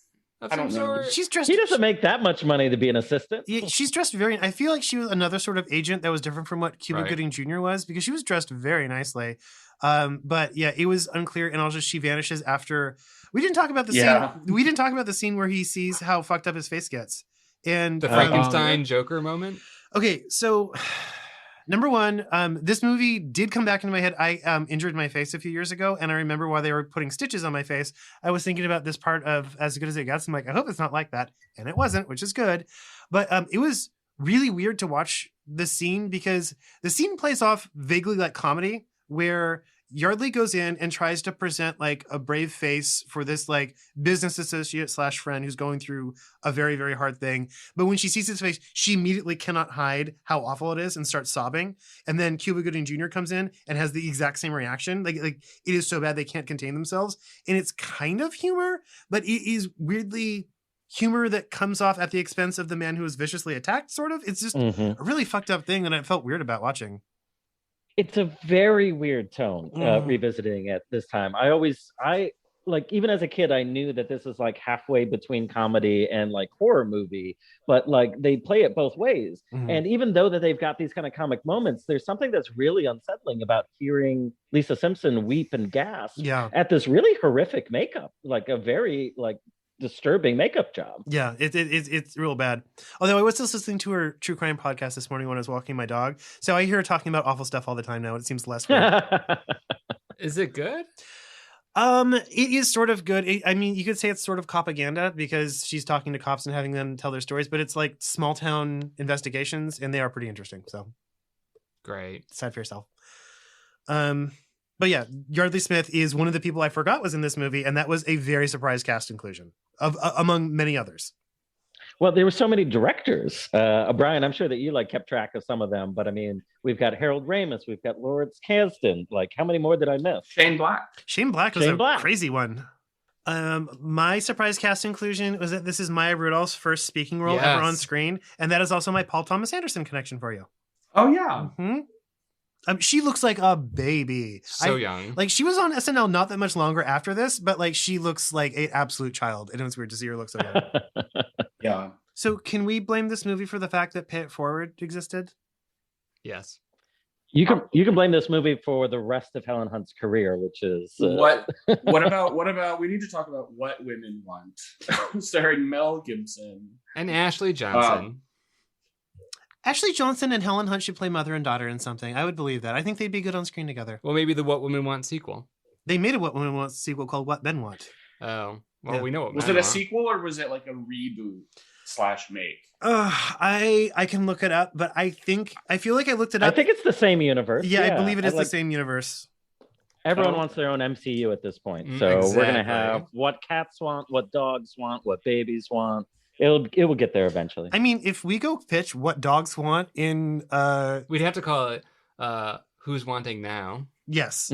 of I some don't know. sort? She's dressed. He doesn't make that much money to be an assistant. Yeah, she's dressed very. I feel like she was another sort of agent that was different from what Cuba Right. Gooding Jr. was, because she was dressed very nicely. But yeah, it was unclear, and also she vanishes after. We didn't talk about the Yeah. scene. We didn't talk about the scene where he sees how fucked up his face gets, and The Frankenstein Joker moment? okay, so number one, this movie did come back into my head. I injured my face a few years ago, and I remember while they were putting stitches on my face, I was thinking about this part of As Good as It Gets. I'm like, I hope it's not like that, and it wasn't, which is good. But it was really weird to watch the scene because the scene plays off vaguely like comedy, where Yardley goes in and tries to present like a brave face for this like business associate / friend who's going through a very, very hard thing. But when she sees his face, she immediately cannot hide how awful it is and starts sobbing. And then Cuba Gooding Jr. comes in and has the exact same reaction. Like it is so bad they can't contain themselves. And it's kind of humor, but it is weirdly humor that comes off at the expense of the man who is viciously attacked, sort of. It's just a really fucked up thing that I felt weird about watching. It's a very weird tone revisiting it this time. I like, even as a kid, I knew that this is like halfway between comedy and like horror movie, but like they play it both ways. And even though that they've got these kind of comic moments, there's something that's really unsettling about hearing Lisa Simpson weep and gasp at this really horrific makeup, like a very like disturbing makeup job. Yeah, it's real bad. Although I was just listening to her true crime podcast this morning when I was walking my dog, so I hear her talking about awful stuff all the time now. It seems less weird. Is it good? It is sort of good. I mean, you could say it's sort of propaganda because she's talking to cops and having them tell their stories, but it's like small town investigations, and they are pretty interesting. So Great. decide for yourself. But yeah, Yardley Smith is one of the people I forgot was in this movie, and that was a very surprise cast inclusion of among many others. Well, there were so many directors. Brian, I'm sure that you like kept track of some of them, but I mean, we've got Harold Ramis, we've got Lawrence Kasdan. Like, how many more did I miss? Shane Black. Shane Black was a crazy one. My surprise cast inclusion was that this is Maya Rudolph's first speaking role ever on screen, and that is also my Paul Thomas Anderson connection for you. Oh yeah. She looks like a baby. So young. Like, she was on SNL not that much longer after this, but like she looks like an absolute child, and it's weird to see her look so young. Yeah. So can we blame this movie for the fact that Pay It Forward existed? Yes. You can blame this movie for the rest of Helen Hunt's career, which is what about we need to talk about What Women Want, starring Mel Gibson and Ashley Johnson. Ashley Johnson and Helen Hunt should play mother and daughter in something. I would believe that. I think they'd be good on screen together. Well, maybe the What Women Want sequel. They made a What Women Want sequel called What Men Want. Oh, well, we know what. Was it a sequel or was it like a reboot / make? I can look it up, but I feel like I looked it up. I think it's the same universe. Yeah, I believe it is the same universe. Everyone wants their own MCU at this point, so we're gonna have what cats want, what dogs want, what babies want. It will get there eventually. I mean, if we go pitch What Dogs Want in we'd have to call it Who's Wanting Now. Yes.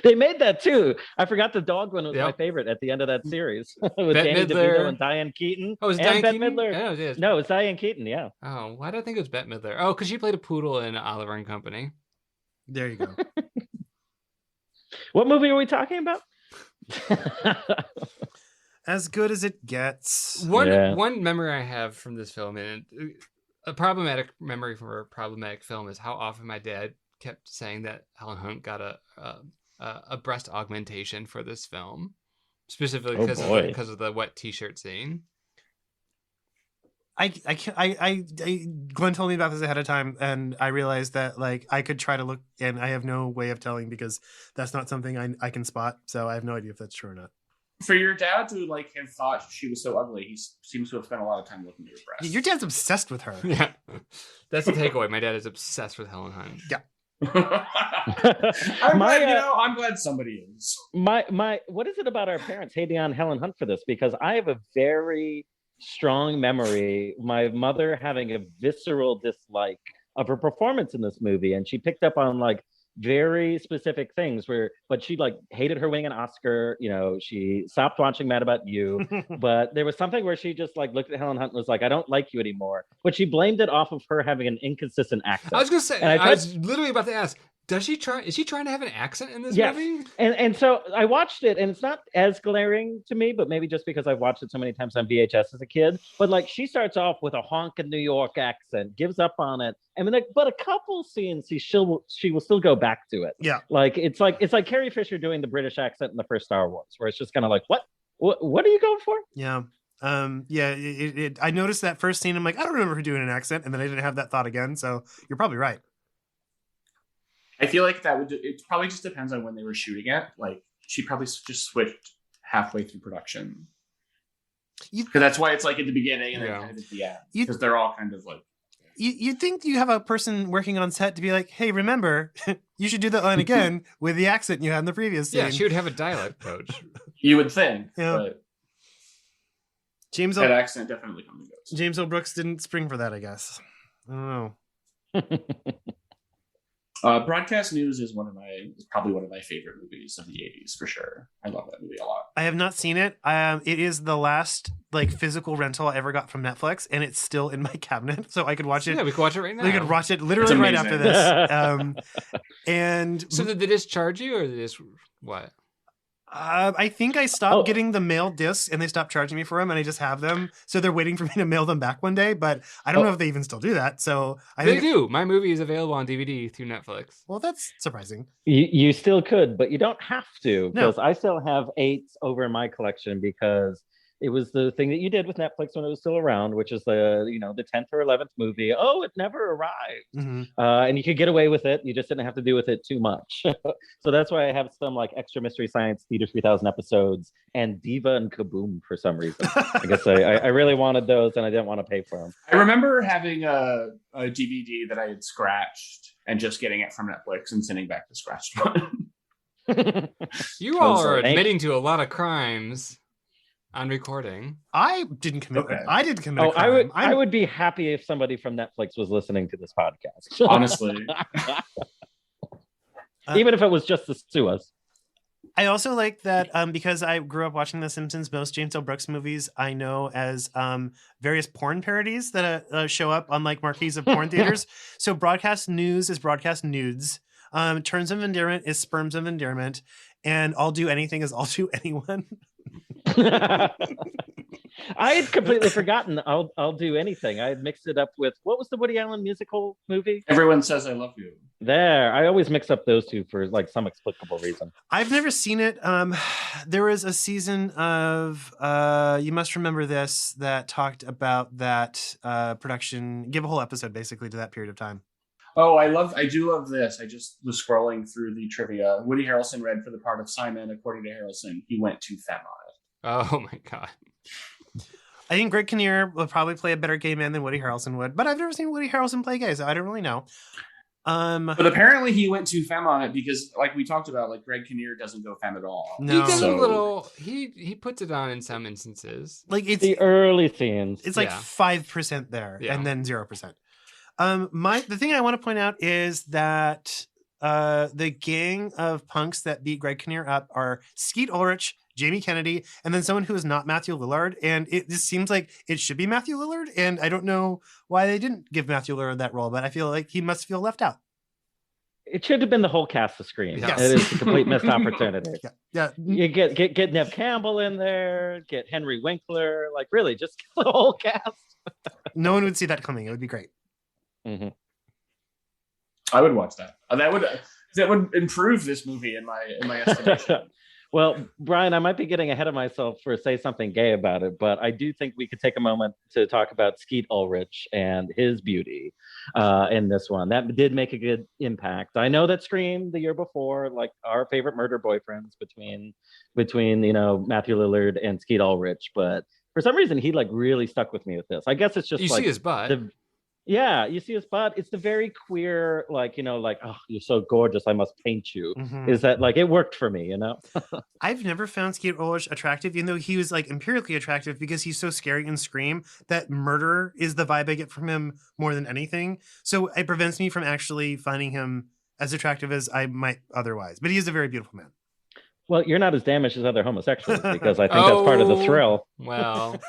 They made that too. I forgot the dog one was my favorite at the end of that series. With Danny DeVito and Diane Keaton. Oh, was it Diane Keaton? Midler? Yeah, it is. No, it's Diane Keaton, yeah. Oh, why did I think it was Bette Midler? Oh, because she played a poodle in Oliver and Company. There you go. What movie are we talking about? As Good as It Gets. One memory I have from this film, and a problematic memory from a problematic film, is how often my dad kept saying that Helen Hunt got a breast augmentation for this film, specifically because of the wet T-shirt scene. Glenn told me about this ahead of time, and I realized that like I could try to look, and I have no way of telling because that's not something I can spot. So I have no idea if that's true or not. For your dad to like have thought she was so ugly, he seems to have spent a lot of time looking at her breasts. Your dad's obsessed with her. Yeah, that's the takeaway. My dad is obsessed with Helen Hunt. Yeah. I'm glad somebody is. My what is it about our parents hating on Helen Hunt for this? Because I have a very strong memory, my mother having a visceral dislike of her performance in this movie, and she picked up on like very specific things but she like hated her winning an Oscar, she stopped watching Mad About You, but there was something where she just like looked at Helen Hunt and was like, I don't like you anymore, but she blamed it off of her having an inconsistent accent. I was gonna say, I was literally about to ask, Does she try? Is she trying to have an accent in this Yes. movie? And so I watched it, and it's not as glaring to me, but maybe just because I've watched it so many times on VHS as a kid. But like, she starts off with a honking New York accent, gives up on it, and then but a couple scenes she will still go back to it. Yeah. Like it's like Carrie Fisher doing the British accent in the first Star Wars, where it's just kind of like, what are you going for? Yeah. I noticed that first scene. I'm like, I don't remember her doing an accent, and then I didn't have that thought again. So you're probably right. I feel like it probably just depends on when they were shooting it. Like, she probably just switched halfway through production. Because that's why it's like at the beginning and then kind of at the end. Because they're all kind of like... You'd think you have a person working on set to be like, hey, remember, you should do that line again with the accent you had in the previous scene. Yeah, she would have a dialect coach. You would think, yeah. But that accent definitely comes and goes. James L. Brooks didn't spring for that, I guess. I don't know. Broadcast News is probably one of my favorite movies of the 80s, for sure. I love that movie a lot. I have not seen it. It is the last physical rental I ever got from Netflix, and it's still in my cabinet, so I could watch it. Yeah, we could watch it right now. We could watch it literally right after this. And so did they just charge you, or did they just what? I think I stopped getting the mail discs, and they stopped charging me for them, and I just have them. So they're waiting for me to mail them back one day, but I don't know if they even still do that. So they do. My movie is available on DVD through Netflix. Well, that's surprising. You still could, but you don't have to, because No. I still have 8s over in my collection because it was the thing that you did with Netflix when it was still around, which is the 10th or 11th movie. Oh, it never arrived. Mm-hmm. And you could get away with it. You just didn't have to do with it too much. So that's why I have some like extra Mystery Science Theater 3000 episodes and Diva and Kaboom for some reason. I guess I really wanted those and I didn't want to pay for them. I remember having a DVD that I had scratched and just getting it from Netflix and sending back the scratched one. You all are admitting to a lot of crimes on recording. I didn't commit. Okay. I didn't commit. A crime. I would be happy if somebody from Netflix was listening to this podcast. Honestly, even if it was just to sue us. I also like that because I grew up watching The Simpsons. Most James L. Brooks movies I know as various porn parodies that show up on like marquees of porn theaters. So Broadcast News is Broadcast Nudes. Terms of Endearment is Sperms of Endearment, and I'll Do Anything is I'll Do Anyone. I had completely forgotten I'll Do Anything. I had mixed it up with, what was the Woody Allen musical movie? Everyone Says I Love You. There. I always mix up those two for like some explicable reason. I've never seen it. There was a season of You Must Remember This that talked about that production, give a whole episode basically to that period of time. Oh, I do love this. I just was scrolling through the trivia. Woody Harrelson read for the part of Simon. According to Harrelson, he went to femme on it. Oh my God. I think Greg Kinnear would probably play a better gay man than Woody Harrelson would, but I've never seen Woody Harrelson play gay, so I don't really know. But apparently he went to femme on it because, like we talked about, like Greg Kinnear doesn't go femme at all. No. He does a little. He puts it on in some instances. Like it's the early scenes. It's like 5% there and then 0%. The thing I want to point out is that the gang of punks that beat Greg Kinnear up are Skeet Ulrich, Jamie Kennedy, and then someone who is not Matthew Lillard. And it just seems like it should be Matthew Lillard. And I don't know why they didn't give Matthew Lillard that role, but I feel like he must feel left out. It should have been the whole cast of Scream. Yes. It is a complete missed opportunity. Yeah. You get Nev Campbell in there, get Henry Winkler, like really just get the whole cast. No one would see that coming. It would be great. Mm-hmm. I would watch that. That would improve this movie in my estimation. Well, Brian, I might be getting ahead of myself for say something gay about it, but I do think we could take a moment to talk about Skeet Ulrich and his beauty in this one. That did make a good impact. I know that Scream the year before, like our favorite murder boyfriends between Matthew Lillard and Skeet Ulrich, but for some reason he like really stuck with me with this. I guess it's just you see his butt. Yeah, you see his butt. It's the very queer, like, oh, you're so gorgeous, I must paint you. Mm-hmm. Is that like it worked for me, I've never found Skeet Ulrich attractive, even though he was like empirically attractive because he's so scary in Scream that murder is the vibe I get from him more than anything. So it prevents me from actually finding him as attractive as I might otherwise. But he is a very beautiful man. Well, you're not as damaged as other homosexuals because I think that's part of the thrill. Well.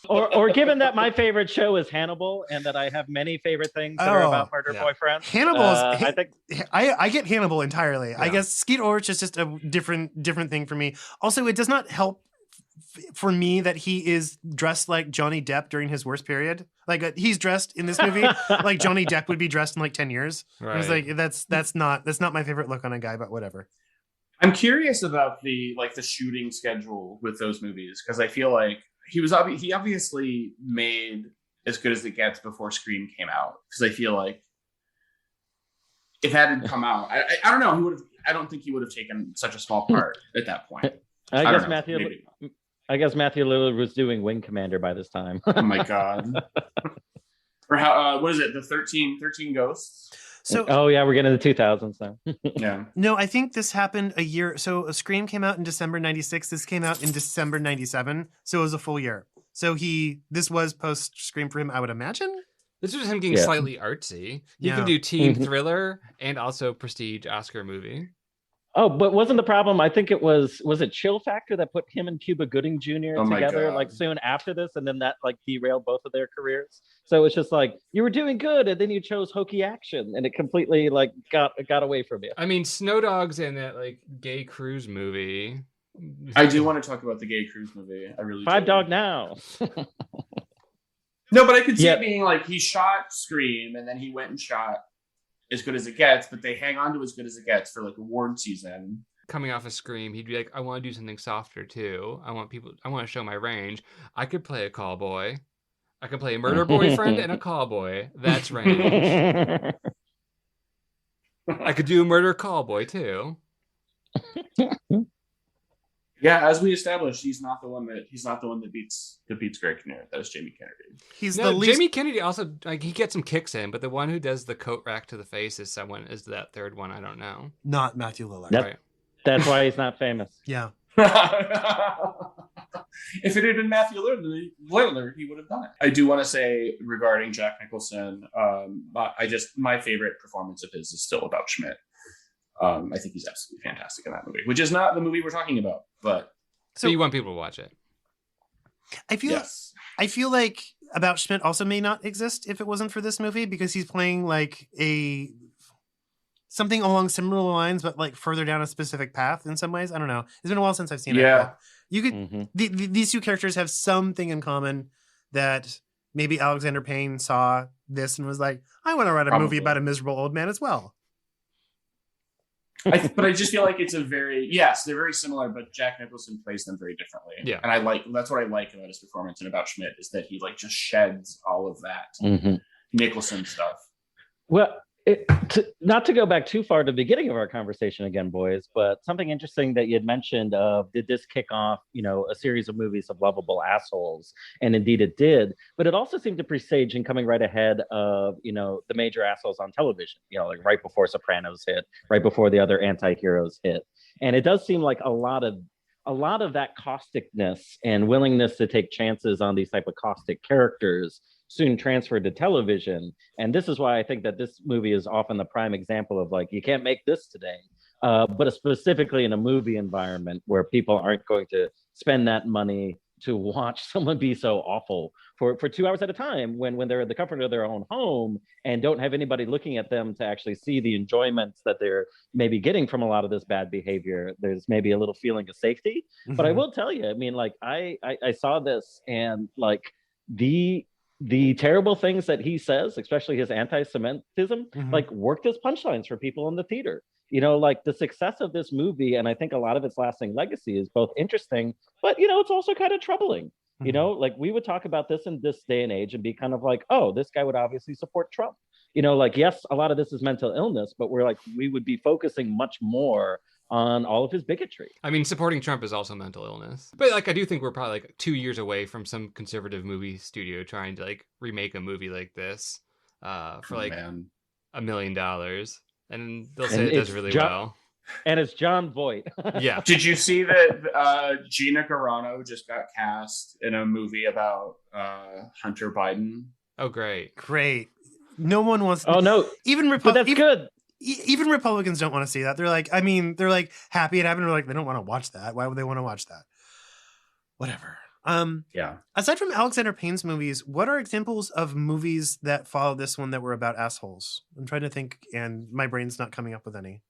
Or given that my favorite show is Hannibal and that I have many favorite things that are about murder boyfriends. Hannibal's I think I get Hannibal entirely. Yeah. I guess Skeet Ulrich is just a different thing for me. Also, it does not help for me that he is dressed like Johnny Depp during his worst period. Like he's dressed in this movie like Johnny Depp would be dressed in like 10 years. Right. I was like, that's not my favorite look on a guy, but whatever. I'm curious about the shooting schedule with those movies, because I feel like he obviously made As Good as It Gets before Scream came out, because I feel like if that had come out, I don't know, I don't think he would have taken such a small part at that point. I guess Matthew Lillard was doing Wing Commander by this time. Oh my god. Or how what is it, the 13 Ghosts? So oh yeah, we're getting the 2000s now. Yeah. No, I think this happened a year. So Scream came out in December 96. This came out in December 97. So it was a full year. So this was post Scream for him, I would imagine. This was him getting slightly artsy. He can do teen thriller and also prestige Oscar movie. Oh, but wasn't the problem? I think it was it Chill Factor that put him and Cuba Gooding Jr. together like soon after this, and then that like derailed both of their careers. So it's just like you were doing good, and then you chose hokey action, and it completely like got away from you. I mean, Snow Dogs and that like gay cruise movie. I do want to talk about the gay cruise movie. I really Five do. Dog Now. No, but I could see it being like he shot Scream and then he went and shot As Good as It Gets, but they hang on to As Good as It Gets for like award season. Coming off of Scream, he'd be like, I want to do something softer too. I want to show my range. I could play a call boy. I can play a murder boyfriend and a call boy. That's range. I could do a murder call boy too. Yeah, as we established, he's not the one that beats Greg Kinnear. That is Jamie Kennedy. He's the least... Jamie Kennedy also, like, he gets some kicks in, but the one who does the coat rack to the face is that third one. I don't know. Not Matthew Lillard. Right. That's why he's not famous. Yeah. If it had been Matthew Lillard, he would have done it. I do want to say regarding Jack Nicholson, my favorite performance of his is still About Schmidt. I think he's absolutely fantastic in that movie, which is not the movie we're talking about, but so you want people to watch it. I feel like About Schmidt also may not exist if it wasn't for this movie, because he's playing like something along similar lines, but like further down a specific path in some ways. I don't know. It's been a while since I've seen it. But you could these two characters have something in common that maybe Alexander Payne saw this and was like, I want to write a movie about a miserable old man as well. But I just feel like they're very similar, but Jack Nicholson plays them very differently. Yeah, and that's what I like about his performance in About Schmidt, is that he like just sheds all of that Nicholson stuff. Well, not to go back too far to the beginning of our conversation again, boys, but something interesting that you had mentioned did this kick off, a series of movies of lovable assholes? And indeed it did, but it also seemed to presage and coming right ahead of, the major assholes on television, like right before Sopranos hit, right before the other anti-heroes hit. And it does seem like a lot of that causticness and willingness to take chances on these type of caustic characters soon transferred to television. And this is why I think that this movie is often the prime example of like, you can't make this today, but specifically in a movie environment where people aren't going to spend that money to watch someone be so awful for 2 hours at a time when they're in the comfort of their own home and don't have anybody looking at them to actually see the enjoyments that they're maybe getting from a lot of this bad behavior. There's maybe a little feeling of safety. But I will tell you, I mean, like I saw this and like the terrible things that he says, especially his anti-Semitism, like worked as punchlines for people in the theater. Like the success of this movie, and I think a lot of its lasting legacy is both interesting, but, it's also kind of troubling. Like we would talk about this in this day and age and be kind of like, oh, this guy would obviously support Trump. Like, yes, a lot of this is mental illness, but we would be focusing much more on all of his bigotry. I mean, supporting Trump is also mental illness. But like, I do think we're probably like 2 years away from some conservative movie studio trying to like remake a movie like this for like $1 million. And they'll say it does really well. And it's John Voight. Yeah. Did you see that Gina Carano just got cast in a movie about Hunter Biden? Oh, great. No one wants. Oh no, but that's good. Even Republicans don't want to see that. They're like happy it happened. They're like, they don't want to watch that. Why would they want to watch that? Whatever. Yeah. Aside from Alexander Payne's movies, what are examples of movies that follow this one that were about assholes? I'm trying to think, and my brain's not coming up with any.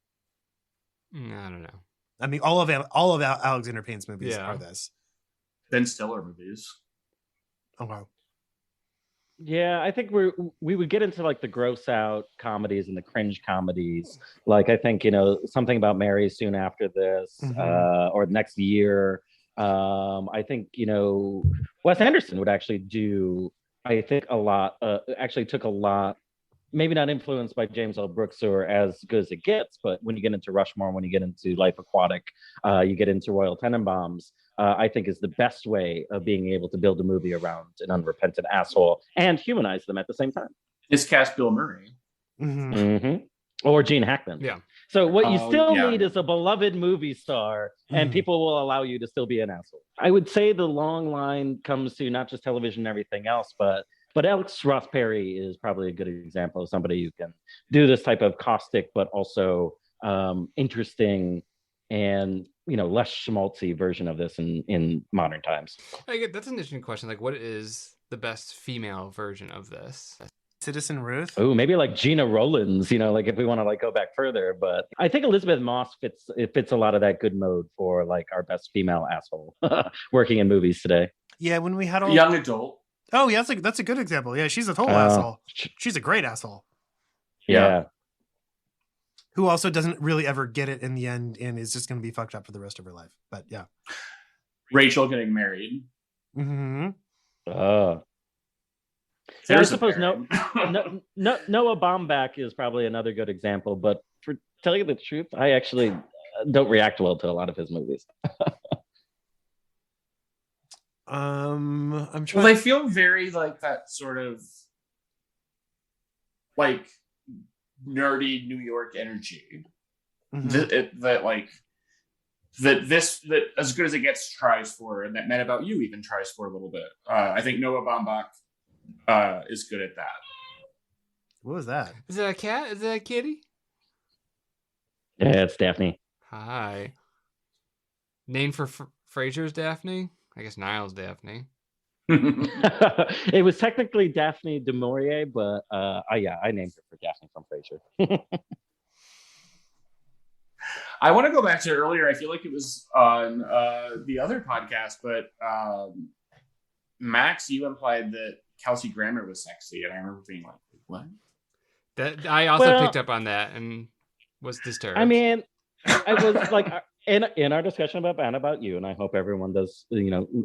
I don't know. I mean, all of Alexander Payne's movies Yeah. are this. Ben Stiller movies. Oh wow. Yeah, I think we would get into like the gross out comedies and the cringe comedies. Like I think, Something About Mary soon after this, or the next year. I think, Wes Anderson would actually do, I think, a lot, actually took a lot, maybe not influenced by James L. Brooks or As Good as It Gets, but when you get into Rushmore, when you get into Life Aquatic, you get into Royal Tenenbaums, I think is the best way of being able to build a movie around an unrepentant asshole and humanize them at the same time. Is cast Bill Murray. Or Gene Hackman. Yeah. So what you still yeah. need is a beloved movie star, and people will allow you to still be an asshole. I would say the long line comes to not just television and everything else, but Alex Ross Perry is probably a good example of somebody who can do this type of caustic, but also interesting and less schmaltzy version of this in modern times. That's an interesting question. Like, what is the best female version of this? Citizen Ruth. Oh, maybe like Gina Rollins, like if we want to like go back further. But I think Elizabeth Moss fits a lot of that good mode for like our best female asshole working in movies today. Yeah, when we had all Young adult. Oh yeah, that's a good example. Yeah, she's a total asshole. She's a great asshole. Yeah. Who also doesn't really ever get it in the end and is just going to be fucked up for the rest of her life. But yeah. Rachel getting married. Mm-hmm. I suppose Noah Baumbach is probably another good example, but for telling you the truth, I actually don't react well to a lot of his movies. I'm trying. Well, they feel very like that sort of like nerdy New York energy. That As Good as It Gets tries for, and that Men About You even tries for a little bit. I think Noah Baumbach is good at that. What was that? Is that a cat? Is that a kitty? Yeah, it's Daphne. Hi. Name for Frasier's Daphne? I guess Niall's Daphne. It was technically Daphne du Maurier, but I named her for Daphne from Frasier. I want to go back to earlier. I feel like it was on the other podcast, but Max, you implied that Kelsey Grammer was sexy, and I remember being like, "What?" That I also picked up on that and was disturbed. I mean, I was like, in our discussion about Ban About You, and I hope everyone does,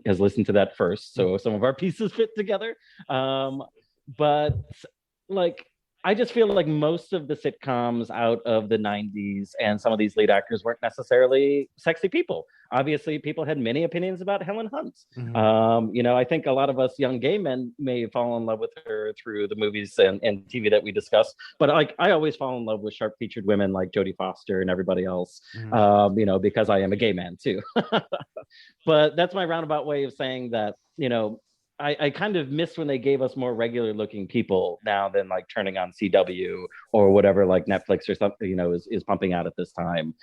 has listened to that first, so some of our pieces fit together. But like, I just feel like most of the sitcoms out of the 90s and some of these lead actors weren't necessarily sexy people. Obviously, people had many opinions about Helen Hunt. I think a lot of us young gay men may fall in love with her through the movies and TV that we discuss. But like, I always fall in love with sharp-featured women like Jodie Foster and everybody else, because I am a gay man too. But that's my roundabout way of saying that, I kind of miss when they gave us more regular looking people now than like turning on CW or whatever, like Netflix or something, is pumping out at this time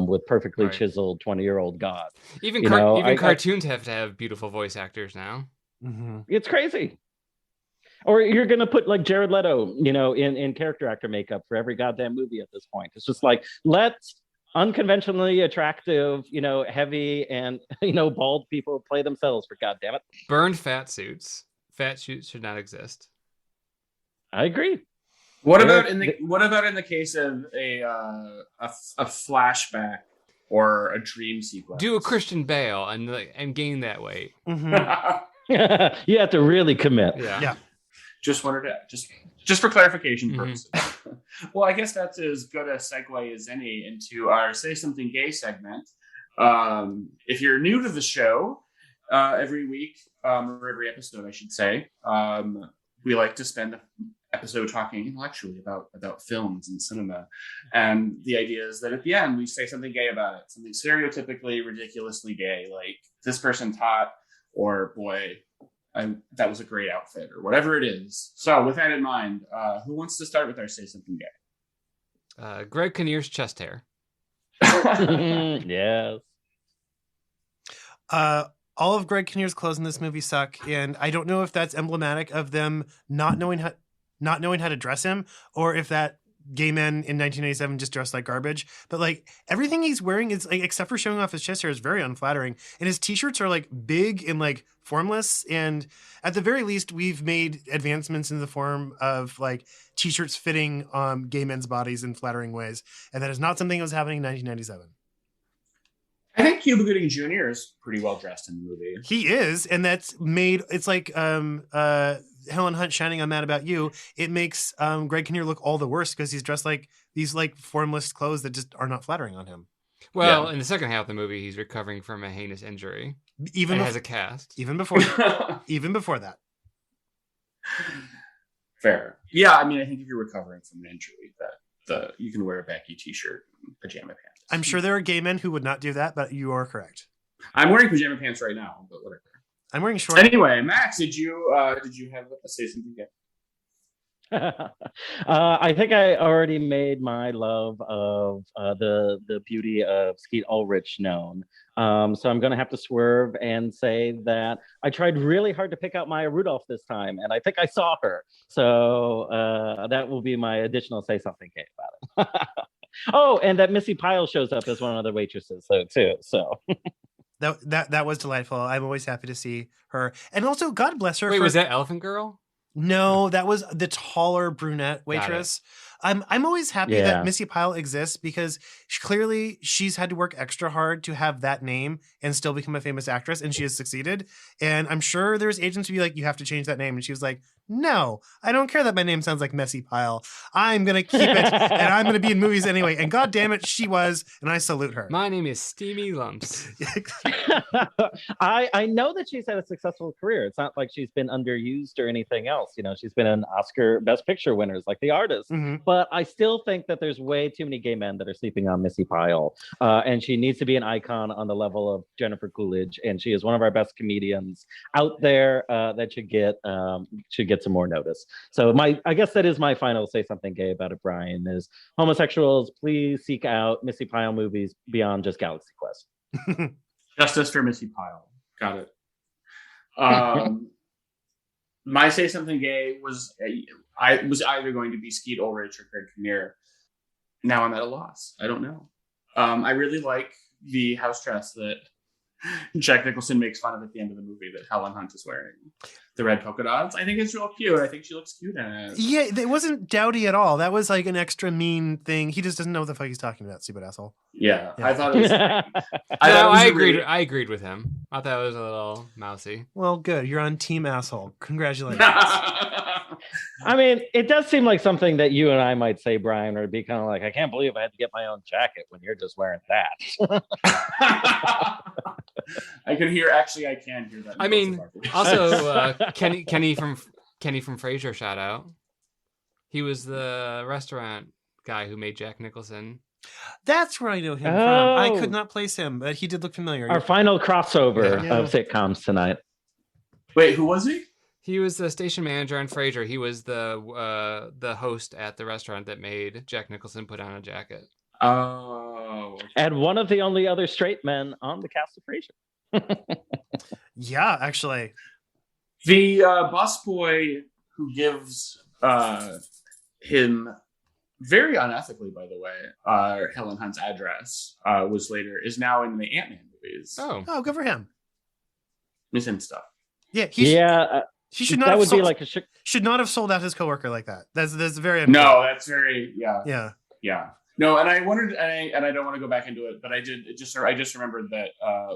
with perfectly chiseled 20-year-old gods. Even cartoons have to have beautiful voice actors now. It's crazy. Or you're going to put like Jared Leto, in character actor makeup for every goddamn movie at this point. It's just like, let's unconventionally attractive, heavy and, bald people play themselves, for goddamn it. Burned fat suits. Fat suits should not exist. I agree. What about in the case of a flashback or a dream sequence? Do a Christian Bale and gain that weight. You have to really commit. Yeah. Just wanted to just for clarification purposes. Well, I guess that's as good a segue as any into our Say Something Gay segment. If you're new to the show, every week, or every episode, I should say, we like to spend an episode talking intellectually about films and cinema. And the idea is that at the end, we say something gay about it, something stereotypically, ridiculously gay, like this person's hot, or boy, that was a great outfit, or whatever it is. So with that in mind, who wants to start with our Say Something Gay? Greg Kinnear's chest hair. Yes. all of Greg Kinnear's clothes in this movie suck, and I don't know if that's emblematic of them not knowing how to dress him, or if that gay men in 1997 just dressed like garbage. But like everything he's wearing is like, except for showing off his chest hair, is very unflattering, and his t-shirts are like big and like formless. And at the very least, we've made advancements in the form of like t-shirts fitting gay men's bodies in flattering ways, and that is not something that was happening in 1997. I think Cuba Gooding Jr. is pretty well dressed in the movie. He is, and that's made, it's like Helen Hunt shining on Mad About You. It makes Greg Kinnear look all the worse because he's dressed like these like formless clothes that just are not flattering on him. Well, in the second half of the movie, he's recovering from a heinous injury. Even has a cast. Even before that. Fair. Yeah, I mean, I think if you're recovering from an injury, that you can wear a baggy t-shirt and pajama pants. I'm sure there are gay men who would not do that, but you are correct. I'm wearing pajama pants right now, but whatever. I'm wearing shorts. Anyway, Max, did you have a say something yet? I think I already made my love of the beauty of Skeet Ulrich known. So I'm going to have to swerve and say that I tried really hard to pick out Maya Rudolph this time, and I think I saw her. So that will be my additional say something gay about it. Oh, and that Missy Pyle shows up as one of the waitresses too. So. That was delightful. I'm always happy to see her. And also, God bless her. Wait, was that Elephant Girl? No, that was the taller brunette waitress. I'm always happy that Missy Pyle exists because clearly she's had to work extra hard to have that name and still become a famous actress, and she has succeeded. And I'm sure there's agents who be like, you have to change that name. And she was like, no, I don't care that my name sounds like Messy Pyle. I'm going to keep it, and I'm going to be in movies anyway. And God damn it, she was, and I salute her. My name is Steamy Lumps. I know that she's had a successful career. It's not like she's been underused or anything else. You know, she's been an Oscar Best Picture winners like The Artist. Mm-hmm. But I still think that there's way too many gay men that are sleeping on Missy Pyle. And she needs to be an icon on the level of Jennifer Coolidge. And she is one of our best comedians out there that should get some more notice. So I guess that is my final say something gay about it, Brian, is homosexuals, please seek out Missy Pyle movies beyond just Galaxy Quest. Justice for Missy Pyle. Got it. My say something gay was either going to be Skeet Ulrich or Greg Kinnear. Now I'm at a loss. I don't know. I really like the house dress that Jack Nicholson makes fun of at the end of the movie that Helen Hunt is wearing. The red polka dots. I think it's real cute. I think she looks cute in it. Yeah, it wasn't dowdy at all. That was like an extra mean thing. He just doesn't know what the fuck he's talking about, stupid asshole. Yeah. I thought it was... I agreed with him. I thought it was a little mousy. Well, good. You're on team asshole. Congratulations. I mean, it does seem like something that you and I might say, Brian, or be kind of like, I can't believe I had to get my own jacket when you're just wearing that. I can hear that. I mean, also Kenny from Frasier shout out. He was the restaurant guy who made Jack Nicholson. That's where I know him from. I could not place him, but he did look familiar. Our final crossover of sitcoms tonight. Wait, who was he? He was the station manager on Frasier. He was the host at the restaurant that made Jack Nicholson put on a jacket. Oh. And one of the only other straight men on the cast of Frasier. Yeah, actually. The busboy who gives him, very unethically, by the way, Helen Hunt's address is now in the Ant-Man movies. Oh, good for him. Miss him stuff. Yeah, he should not. That have would sold, be like should not have sold out his coworker like that. That's very unfair. No, that's very yeah. No, and I wondered, and I don't want to go back into it, but I just remembered that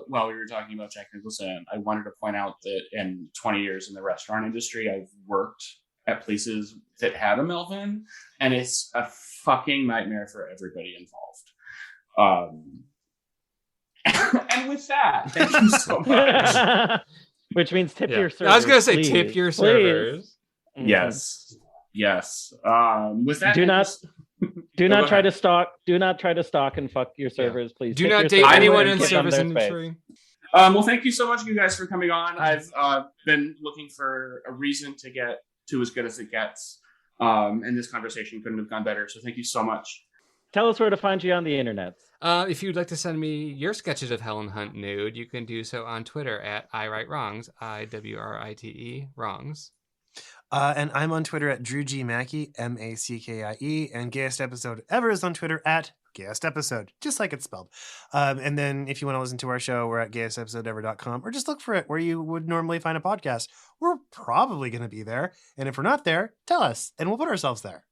while we were talking about Jack Nicholson, I wanted to point out that in 20 years in the restaurant industry, I've worked at places that had a Melvin, and it's a fucking nightmare for everybody involved. And with that, thank you so much. Which means tip your servers. I was going to say please. tip your servers. Yes. With that, do not try to stalk. Do not try to stalk and fuck your servers, please. Do not date anyone in the service industry. Well, thank you so much, you guys, for coming on. I've been looking for a reason to get to As Good as It Gets, and this conversation couldn't have gone better. So thank you so much. Tell us where to find you on the internet. If you'd like to send me your sketches of Helen Hunt nude, you can do so on Twitter at iWriteWrongs, IWRITE wrongs. And I'm on Twitter at Drew G. Mackey, Mackie, and Gayest Episode Ever is on Twitter at Gayest Episode, just like it's spelled. And then if you want to listen to our show, we're at gayestepisodeever.com, or just look for it where you would normally find a podcast. We're probably going to be there. And if we're not there, tell us, and we'll put ourselves there.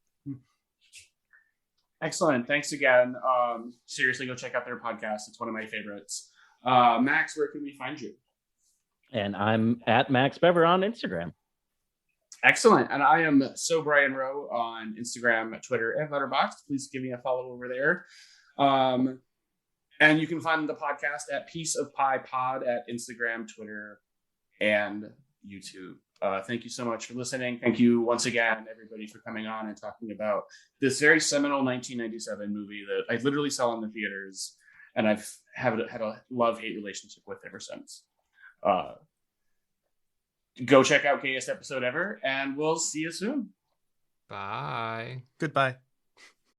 Excellent. Thanks again. Seriously, go check out their podcast. It's one of my favorites. Max, where can we find you? And I'm at Max Bever on Instagram. Excellent. And I am So Brian Rowe on Instagram, Twitter, and Letterboxd. Please give me a follow over there. And you can find the podcast at Piece of Pie Pod at Instagram, Twitter, and YouTube. Thank you so much for listening. Thank you once again, everybody, for coming on and talking about this very seminal 1997 movie that I literally saw in the theaters, and I've had a love-hate relationship with ever since. Go check out Gayest Episode Ever, and we'll see you soon. Bye. Goodbye.